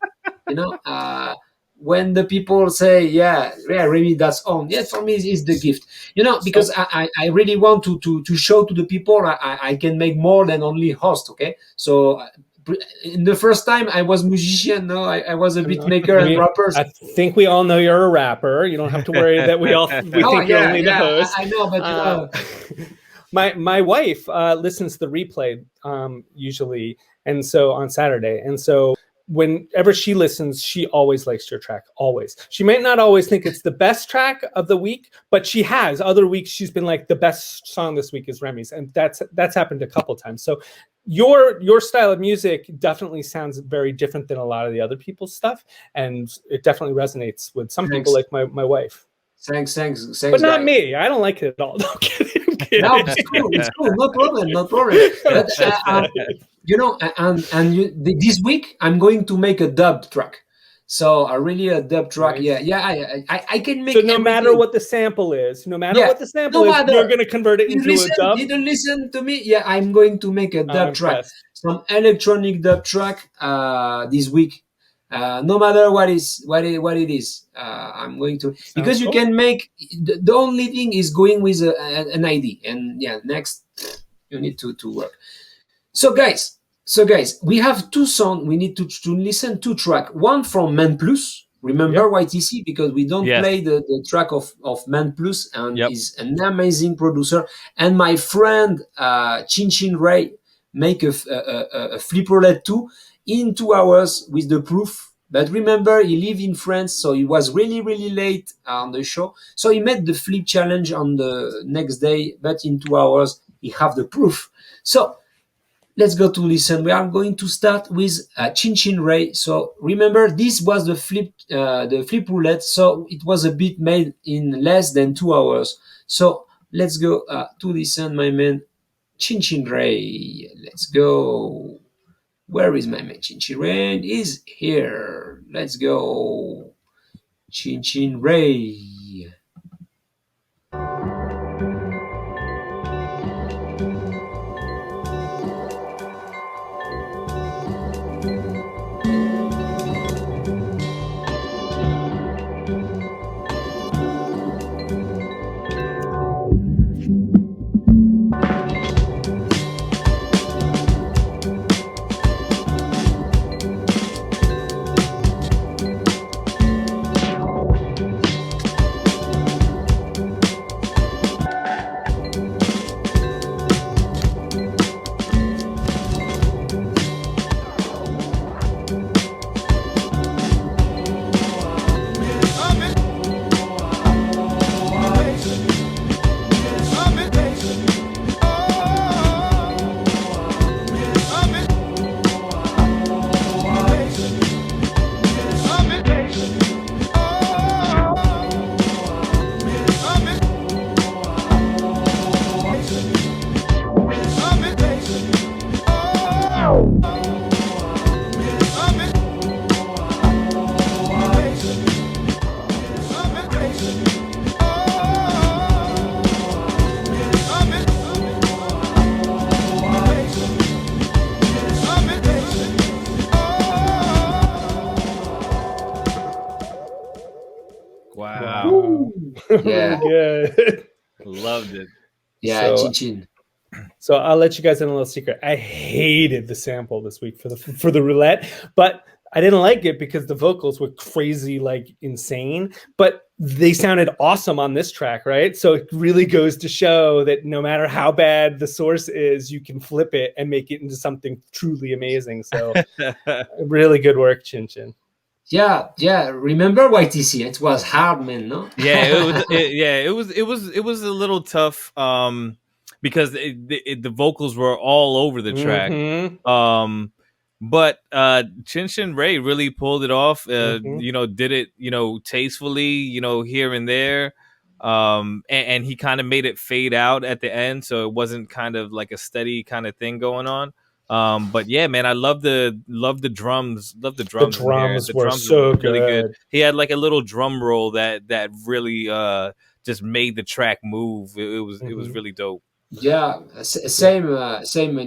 You know, when the people say, yeah, Remy, that's on. Yeah, for me, it's the gift. You know, because I really want to show to the people I can make more than only host. Okay, so. In the first time I was musician, no, I was a beat maker and rapper. I think we all know you're a rapper. You don't have to worry that we think you're only the host. I know, but my wife listens to the replay usually, and so on Saturday, and so whenever she listens, she always likes your track. Always. She might not always think it's the best track of the week, but she has other weeks she's been like, the best song this week is Remy's, and that's happened a couple times. So your style of music definitely sounds very different than a lot of the other people's stuff, and it definitely resonates with some people, like my wife. Thanks. But not me. I don't like it at all. No, I'm kidding. No, it's cool. No problem. But, you know, this week I'm going to make a dub track. So really a dub track. Nice. Yeah. I can make. So no matter what the sample is, you're going to convert it into a dub. You don't listen to me. Yeah, I'm going to make a dub track, some electronic dub track this week. No matter what it is, I'm going to, because you can make the only thing is going with an ID, and yeah, next you need to work. So guys, we have two songs. We need to listen to track. One from Man Plus. Remember YTC, because we don't play the track of Man Plus, and he's an amazing producer. And my friend Chin Chin Ray make a flip roulette too in 2 hours with the proof. But remember, he lived in France, so he was really late on the show. So he made the flip challenge on the next day, but in 2 hours he have the proof. So let's go to listen. We are going to start with Chin Chin Ray. So remember, this was the flip roulette. So it was a beat made in less than 2 hours. So let's go to listen, my man, Chin Chin Ray. Let's go. Where is my man? Chin Chin Ray is here. Let's go. Chin Chin Ray. Really good. Loved it. Yeah, So- Chin Chin. So I'll let you guys in a little secret. I hated the sample this week for the roulette, but I didn't like it because the vocals were crazy, like insane. But they sounded awesome on this track, right? So it really goes to show that no matter how bad the source is, you can flip it and make it into something truly amazing. So really good work, Chin Chin. Yeah, yeah. Remember YTC? It was hard, man. No. Yeah, it was a little tough because the vocals were all over the track. Mhm. But Chin Chin Ray really pulled it off. Mhm. You know, did it, you know, tastefully, you know, here and there. And he kind of made it fade out at the end, so it wasn't kind of like a steady kind of thing going on. But yeah, man, I love the drums. Love the drums. The in here. drums The were drums so really good. He had like a little drum roll that really just made the track move. It was Mhm. really dope. Yeah, same.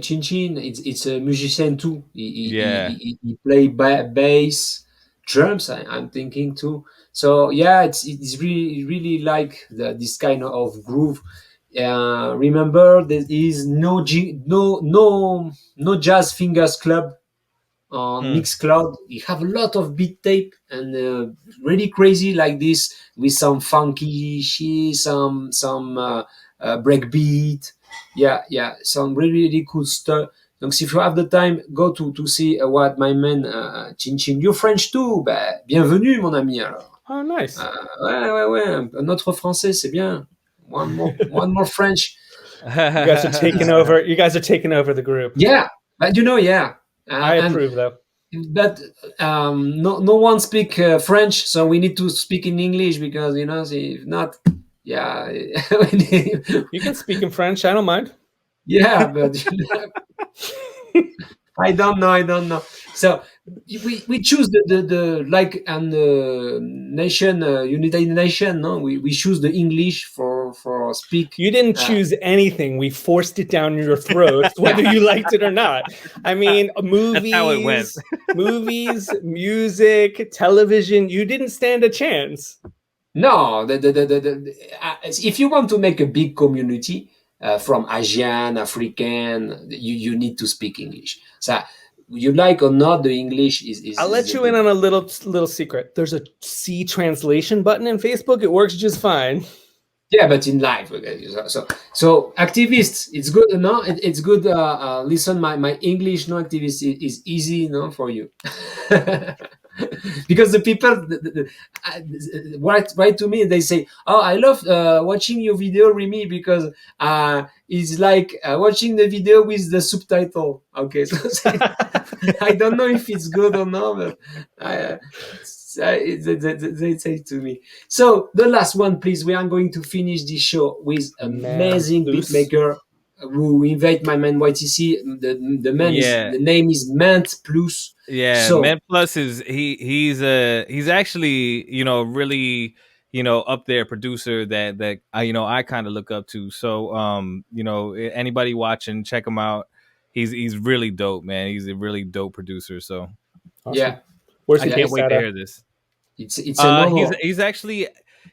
Chin Chin. It's a musician too. Yeah. He play bass, drums. I'm thinking too. So yeah, it's really like this kind of groove. Remember, there is no jazz fingers club on Hmm. Mixcloud. You have a lot of beat tape and really crazy like this with some funky shit, some breakbeat. Yeah, some really cool stuff. Donc, if you have the time, go to see what my man Chin Chin. You're French too, bah, bienvenue mon ami alors. Oh, nice. Ouais, un autre français, c'est bien. One more French. You guys are taking over. You guys are taking over the group. Yeah, but yeah. I And- approve, though. but no one speak French, so we need to speak in English because if not, yeah, You can speak in French. I don't mind. yeah, but I don't know. So we choose the like and nation United Nation. No, we choose the English for speak. You didn't choose anything. We forced it down your throats, whether you liked it or not. I mean, movies, how it went. movies, music, television. You didn't stand a chance. No, if you want to make a big community from Asian, African, you need to speak English. So you like or not, the English is. I'll let you in on a little secret. There's a C translation button in Facebook. It works just fine. Yeah, but in live. Okay. So activists, it's good. No, it's good. Listen, my English, no activist is easy, no, for you. Because the people write to me and they say, "Oh, I love watching your video, Remy, because it's like watching the video with the subtitle." Okay, so I don't know if it's good or not, but they say to me. So the last one, please. We are going to finish this show with amazing Plus. beatmaker who invite my man YTC. The man Yeah. the name is Mant Plus. Yeah, So- Man Plus is he's actually, you know, really, you know, up there producer that I kind of look up to. So you know, anybody watching, check him out. He's really dope, man. He's a really dope producer. So Awesome. Yeah, Where's I he I can't based wait out to of? hear this. it's another.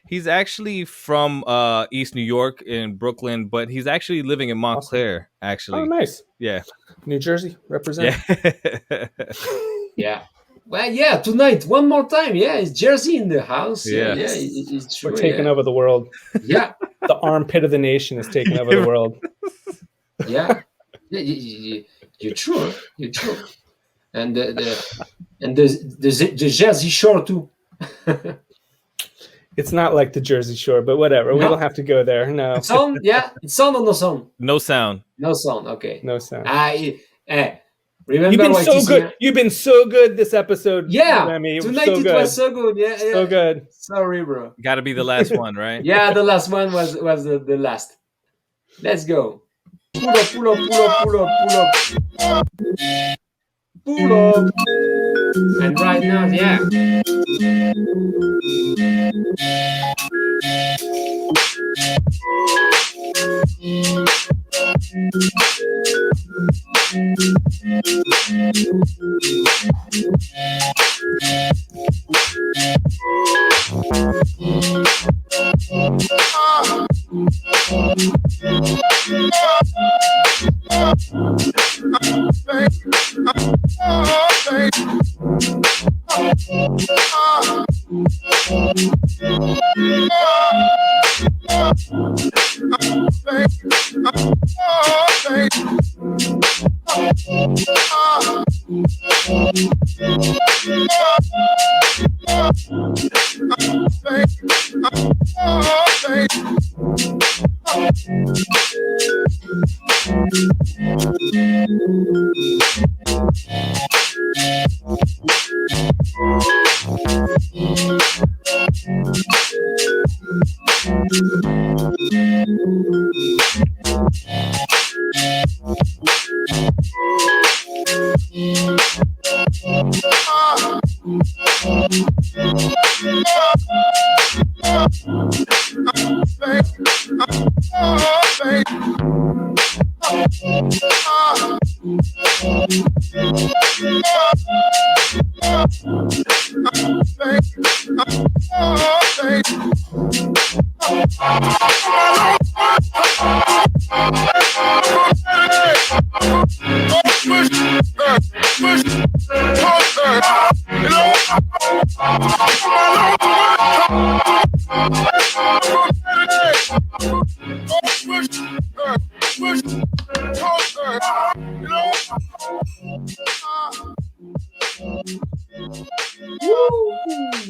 He's actually from East New York in Brooklyn, but he's actually living in Montclair. Actually, Oh, nice. yeah, New Jersey, represent. yeah. Yeah. Well, yeah. Tonight, one more time. Yeah, it's Jersey in the house. Yeah. It's true. We're taking yeah. over the world. Yeah, The armpit of the nation is taking over the world. yeah. You're true. Huh? You're true. And the Jersey Shore too. It's not like the Jersey Shore, but whatever. We No. don't have to go there. No, Sound? Yeah, it's sound or no sound? No sound. No sound. Okay. no sound. Remember You've been so YTC, good. huh? You've been so good this episode. Yeah. Remy. Tonight so it good. was so good. Yeah, yeah. So good. Sorry, bro. Got to be the last one, right? Yeah, the last one was the last. Let's go. Pull up, pull up, pull up, pull up, pull up. Pull up. And right now, yeah.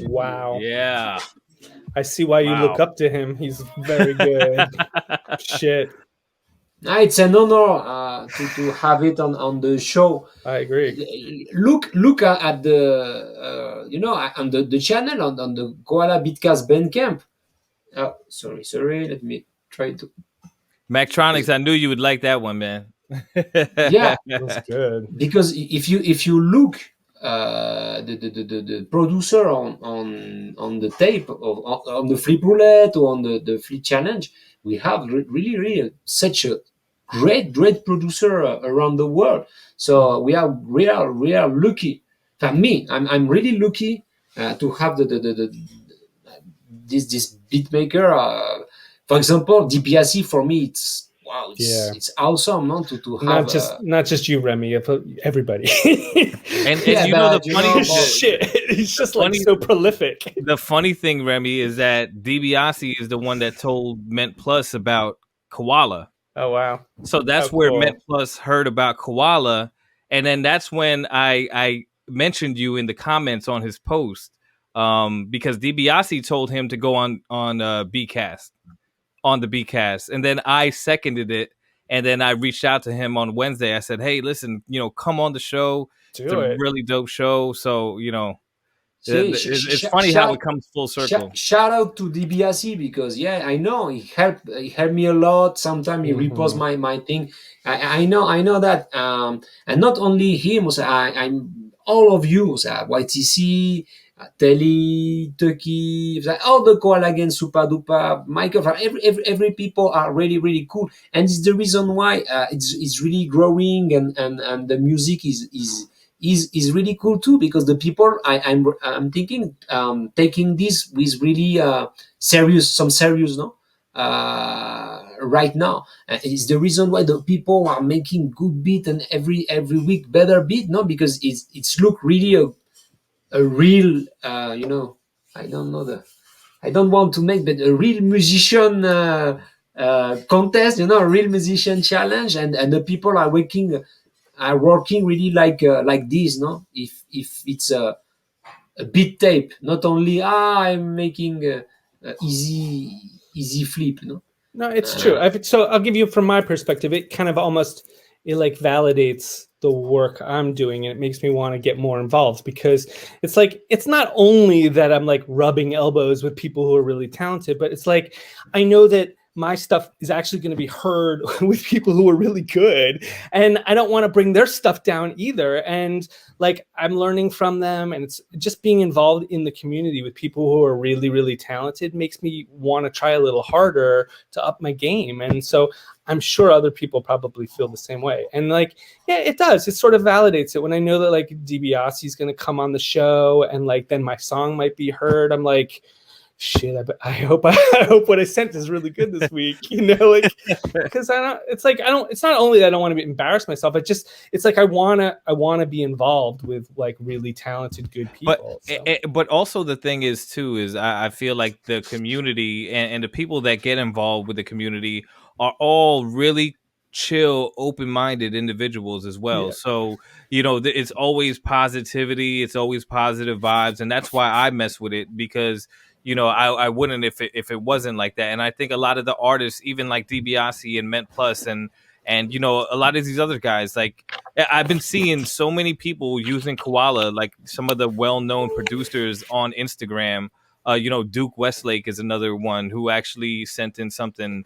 Wow. Yeah. I see why you Wow. look up to him. He's very good. Shit. It's an honor to have it on the show. I agree. Look at the on the channel on the Koala Beatcast Bandcamp. Oh, sorry. Let me try to. Mactronics, I knew you would like that one, man. Yeah, That's good. because if you look the producer on the tape on the flip roulette or on the flip challenge, we have really such a great producer around the world. So we are lucky. For me, I'm really lucky to have this beat maker. For example, DPSC for me, it's wow, it's awesome, no? To have not just you, Remy, everybody. And Yeah, you know the but, you funny know, Shit, he's just like funny- so prolific. the funny thing, Remy, is that DiBiase is the one that told Ment Plus about Koala. Oh wow. So that's How where cool. Ment Plus heard about Koala, and then that's when I mentioned you in the comments on his post, because DiBiase told him to go on Beatcast, on the Beatcast, and then I seconded it, and then I reached out to him on Wednesday. I said, "Hey, listen, come on the show. Do It's a it. really dope show." So See, it's funny how it comes full circle. Shout out to DBSC because I know he helped me a lot. Sometimes he reposts my thing. I know that, and not only him. I'm all of you. YTC, Telly, Turkey, all the Koala again, Super Duper, Michael. Every people are really cool, and it's the reason why it's really growing, and the music is really cool too, because the people I'm thinking taking this with really serious no right now. It's the reason why the people are making good beat, and every week better beat, no, because it's look really a real I don't know I don't want to make, but a real musician contest, a real musician challenge, and the people are working really like this, no? If it's a beat tape, not only I'm making a easy flip, no? No, it's true. So I'll give you from my perspective. It kind of almost like validates the work I'm doing, and it makes me want to get more involved, because it's like it's not only that I'm like rubbing elbows with people who are really talented, but it's like I know that my stuff is actually going to be heard with people who are really good, and I don't want to bring their stuff down either. And like I'm learning from them, and it's just being involved in the community with people who are really talented makes me want to try a little harder to up my game. And so I'm sure other people probably feel the same way. And like, yeah, it does. It sort of validates it when I know that like DiBiase is going to come on the show, and like then my song might be heard. I'm like, shit, I hope I hope what I sent is really good this week, like, because I don't. It's like I don't. It's not only that I don't want to embarrass myself. It's like I wanna be involved with like really talented, good people. But also the thing is too is I feel like the community and the people that get involved with the community are all really chill, open-minded individuals as well. Yeah. So it's always positivity, it's always positive vibes, and that's why I mess with it, because I wouldn't if it wasn't like that. And I think a lot of the artists, even like DiBiase and Ment Plus and a lot of these other guys, like I've been seeing so many people using Koala, like some of the well-known producers on Instagram. Duke Westlake is another one who actually sent in something.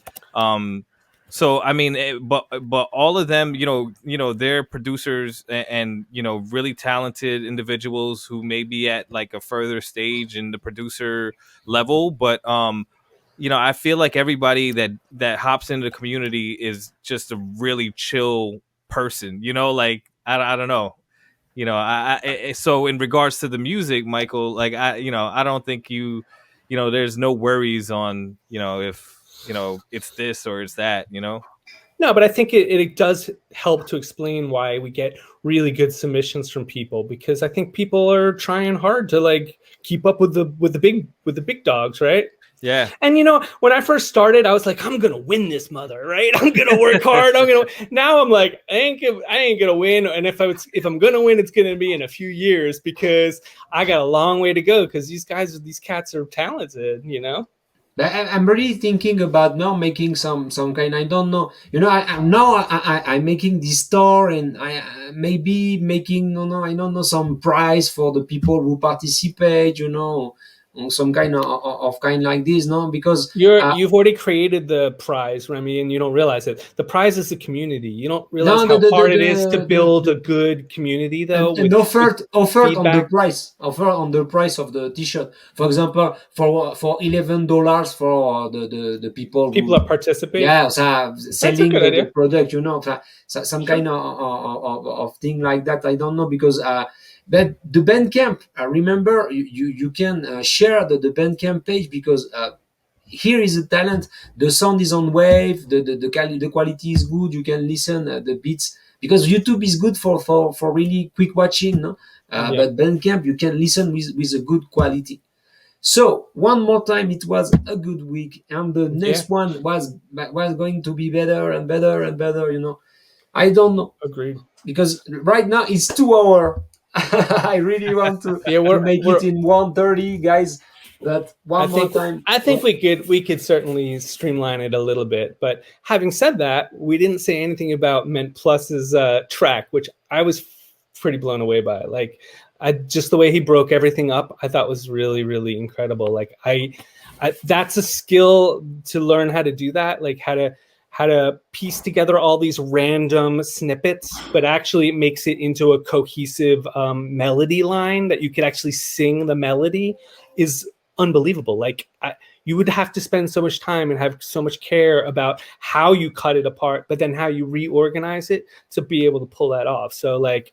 So I mean, but all of them, they're producers and really talented individuals who may be at like a further stage in the producer level, but I feel like everybody that hops into the community is just a really chill person. Like I don't know. So in regards to the music, Michael, like I don't think there's no worries on if it's this or it's that. No, but I think it does help to explain why we get really good submissions from people, because I think people are trying hard to like keep up with the big dogs, right? Yeah. And when I first started, I was like, I'm gonna win this mother, right? I'm gonna work hard. Now I'm like, I ain't gonna win. And if I'm gonna win, it's gonna be in a few years, because I got a long way to go. Because these cats are talented, I'm really thinking about now making some kind. I don't know. I'm making this store, and I maybe making I don't know, some prize for the people who participate. Some kind of kind like this. No, because you've already created the prize, Remy, and you don't realize it. The prize is the community. You don't realize how hard it is to build a good community, though. And offered on the price of the T-shirt. For example, for $11 for the people that participate. Yeah, so selling the product. Some Sure. kind of thing like that. I don't know, because but the Bandcamp. Remember, you can share the Bandcamp page, because here is a talent. The sound is on wave. The quality is good. You can listen the beats, because YouTube is good for really quick watching. No, but Bandcamp you can listen with a good quality. So one more time, it was a good week, and the next one was going to be better and better and better. I don't know. Agreed. Because right now it's 2 hours. I really want to make it in 1:30, guys. That one more time. I think we could certainly streamline it a little bit. But having said that, we didn't say anything about Ment Plus's track, which I was pretty blown away by. Like, just the way he broke everything up, I thought was really, really incredible. Like, I that's a skill to learn how to do that. Like how to piece together all these random snippets, but actually it makes it into a cohesive melody line that you could actually sing the melody is unbelievable. Like you would have to spend so much time and have so much care about how you cut it apart, but then how you reorganize it to be able to pull that off. So like,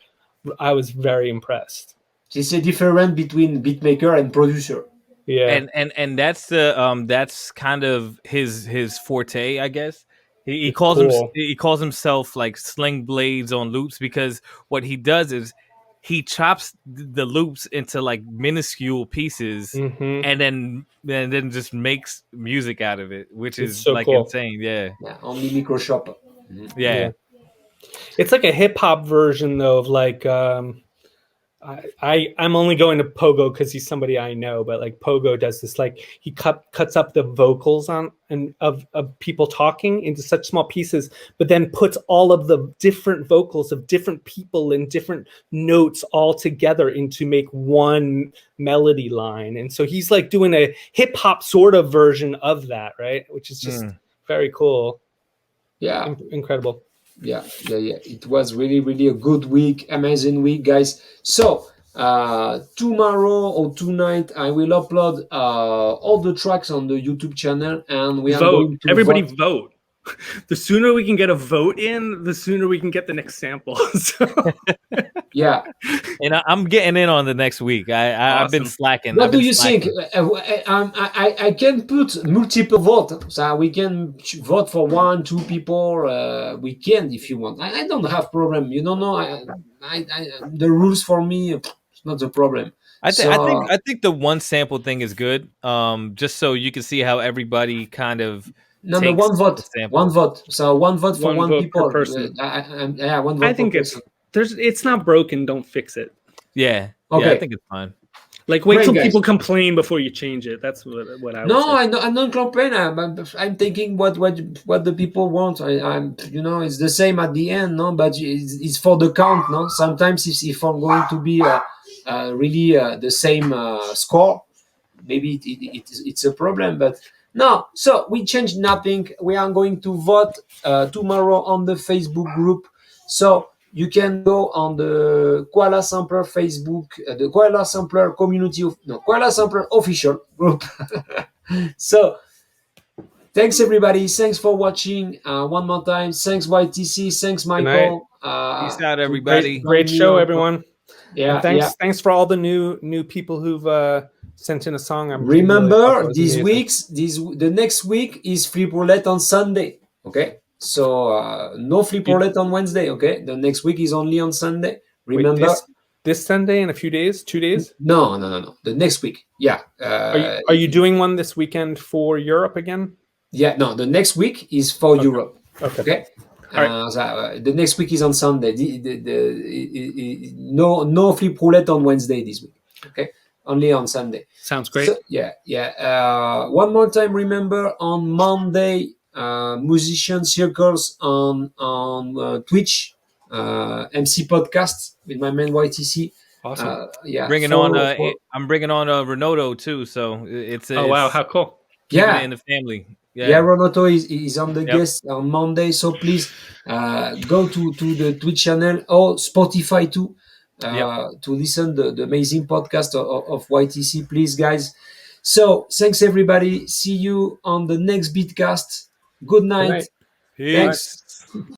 I was very impressed. It's a difference between beatmaker and producer. Yeah, and that's that's kind of his forte, I guess. He calls himself like Sling Blades on loops, because what he does is he chops the loops into like minuscule pieces, and then just makes music out of it, which is so like cool. Insane. Yeah, only Microshop. Yeah. It's like a hip hop version though of like I'm only going to Pogo because he's somebody I know, but like Pogo does this, like he cuts up the vocals of people talking into such small pieces, but then puts all of the different vocals of different people and different notes all together into make one melody line. And so he's like doing a hip hop sort of version of that, right? Which is just very cool. Yeah, incredible. Yeah. It was really, really a good week, amazing week, guys. So tomorrow or tonight, I will upload all the tracks on the YouTube channel, and we are going to vote. the sooner we can get a vote in, the sooner we can get the next sample. So, Yeah. And I'm getting in on the next week. I've been Awesome. slacking. What I've do been you think? slacking. I can put multiple vote, so we can vote for 1, 2 people. We can if you want. I don't have problem. You don't know. The rules for me, it's not the problem. I So think the one sample thing is good. Just so you can see how everybody kind of no, takes one the vote, one sample. vote. So one vote for One one vote per people. person. Yeah, one vote I per think person. it's not broken. Don't fix it. Yeah. Okay. I think it's fine. Like, wait Great, till guys. people complain before you change it. That's what I would No, say. I don't complain. I'm thinking what the people want. I'm it's the same at the end, no. But it's for the count, no. Sometimes if I'm going to be really the same score, maybe it's a problem. But no, so we changed nothing. We are going to vote tomorrow on the Facebook group. So you can go on the Koala Sampler Facebook, the Koala Sampler community, Koala Sampler official group. So thanks everybody. Thanks for watching. One more time. Thanks YTC. Thanks Good night. Michael. Peace out, to everybody. join Great me show, on- everyone. Yeah, And yeah. thanks for all the new people who've sent in a song. I really Remember, thought that was these amazing. weeks, the next week is flip roulette on Sunday. Okay, so no flip roulette on Wednesday. Okay, the next week is only on Sunday. Remember, Wait, this Sunday in a few days, 2 days. no. The next week, yeah. Are you doing one this weekend for Europe again? Yeah, no. The next week is for Europe. Okay. Okay. All right. So, the next week is on Sunday. No flip roulette on Wednesday this week. Okay, only on Sunday. Sounds great. So, yeah. One more time, remember on Monday, musician circles on Twitch, MC podcast with my man YTC. Awesome. Yeah, I'm bringing on Renato too. So it's Oh wow, how cool. keeping yeah. it in the family. Yeah, Renato is on the Yep. guest on Monday, so please go to the Twitch channel or Spotify too to listen the amazing podcast of YTC, please, guys. So thanks everybody. See you on the next Beatcast. Good night. night. Peace. Thanks.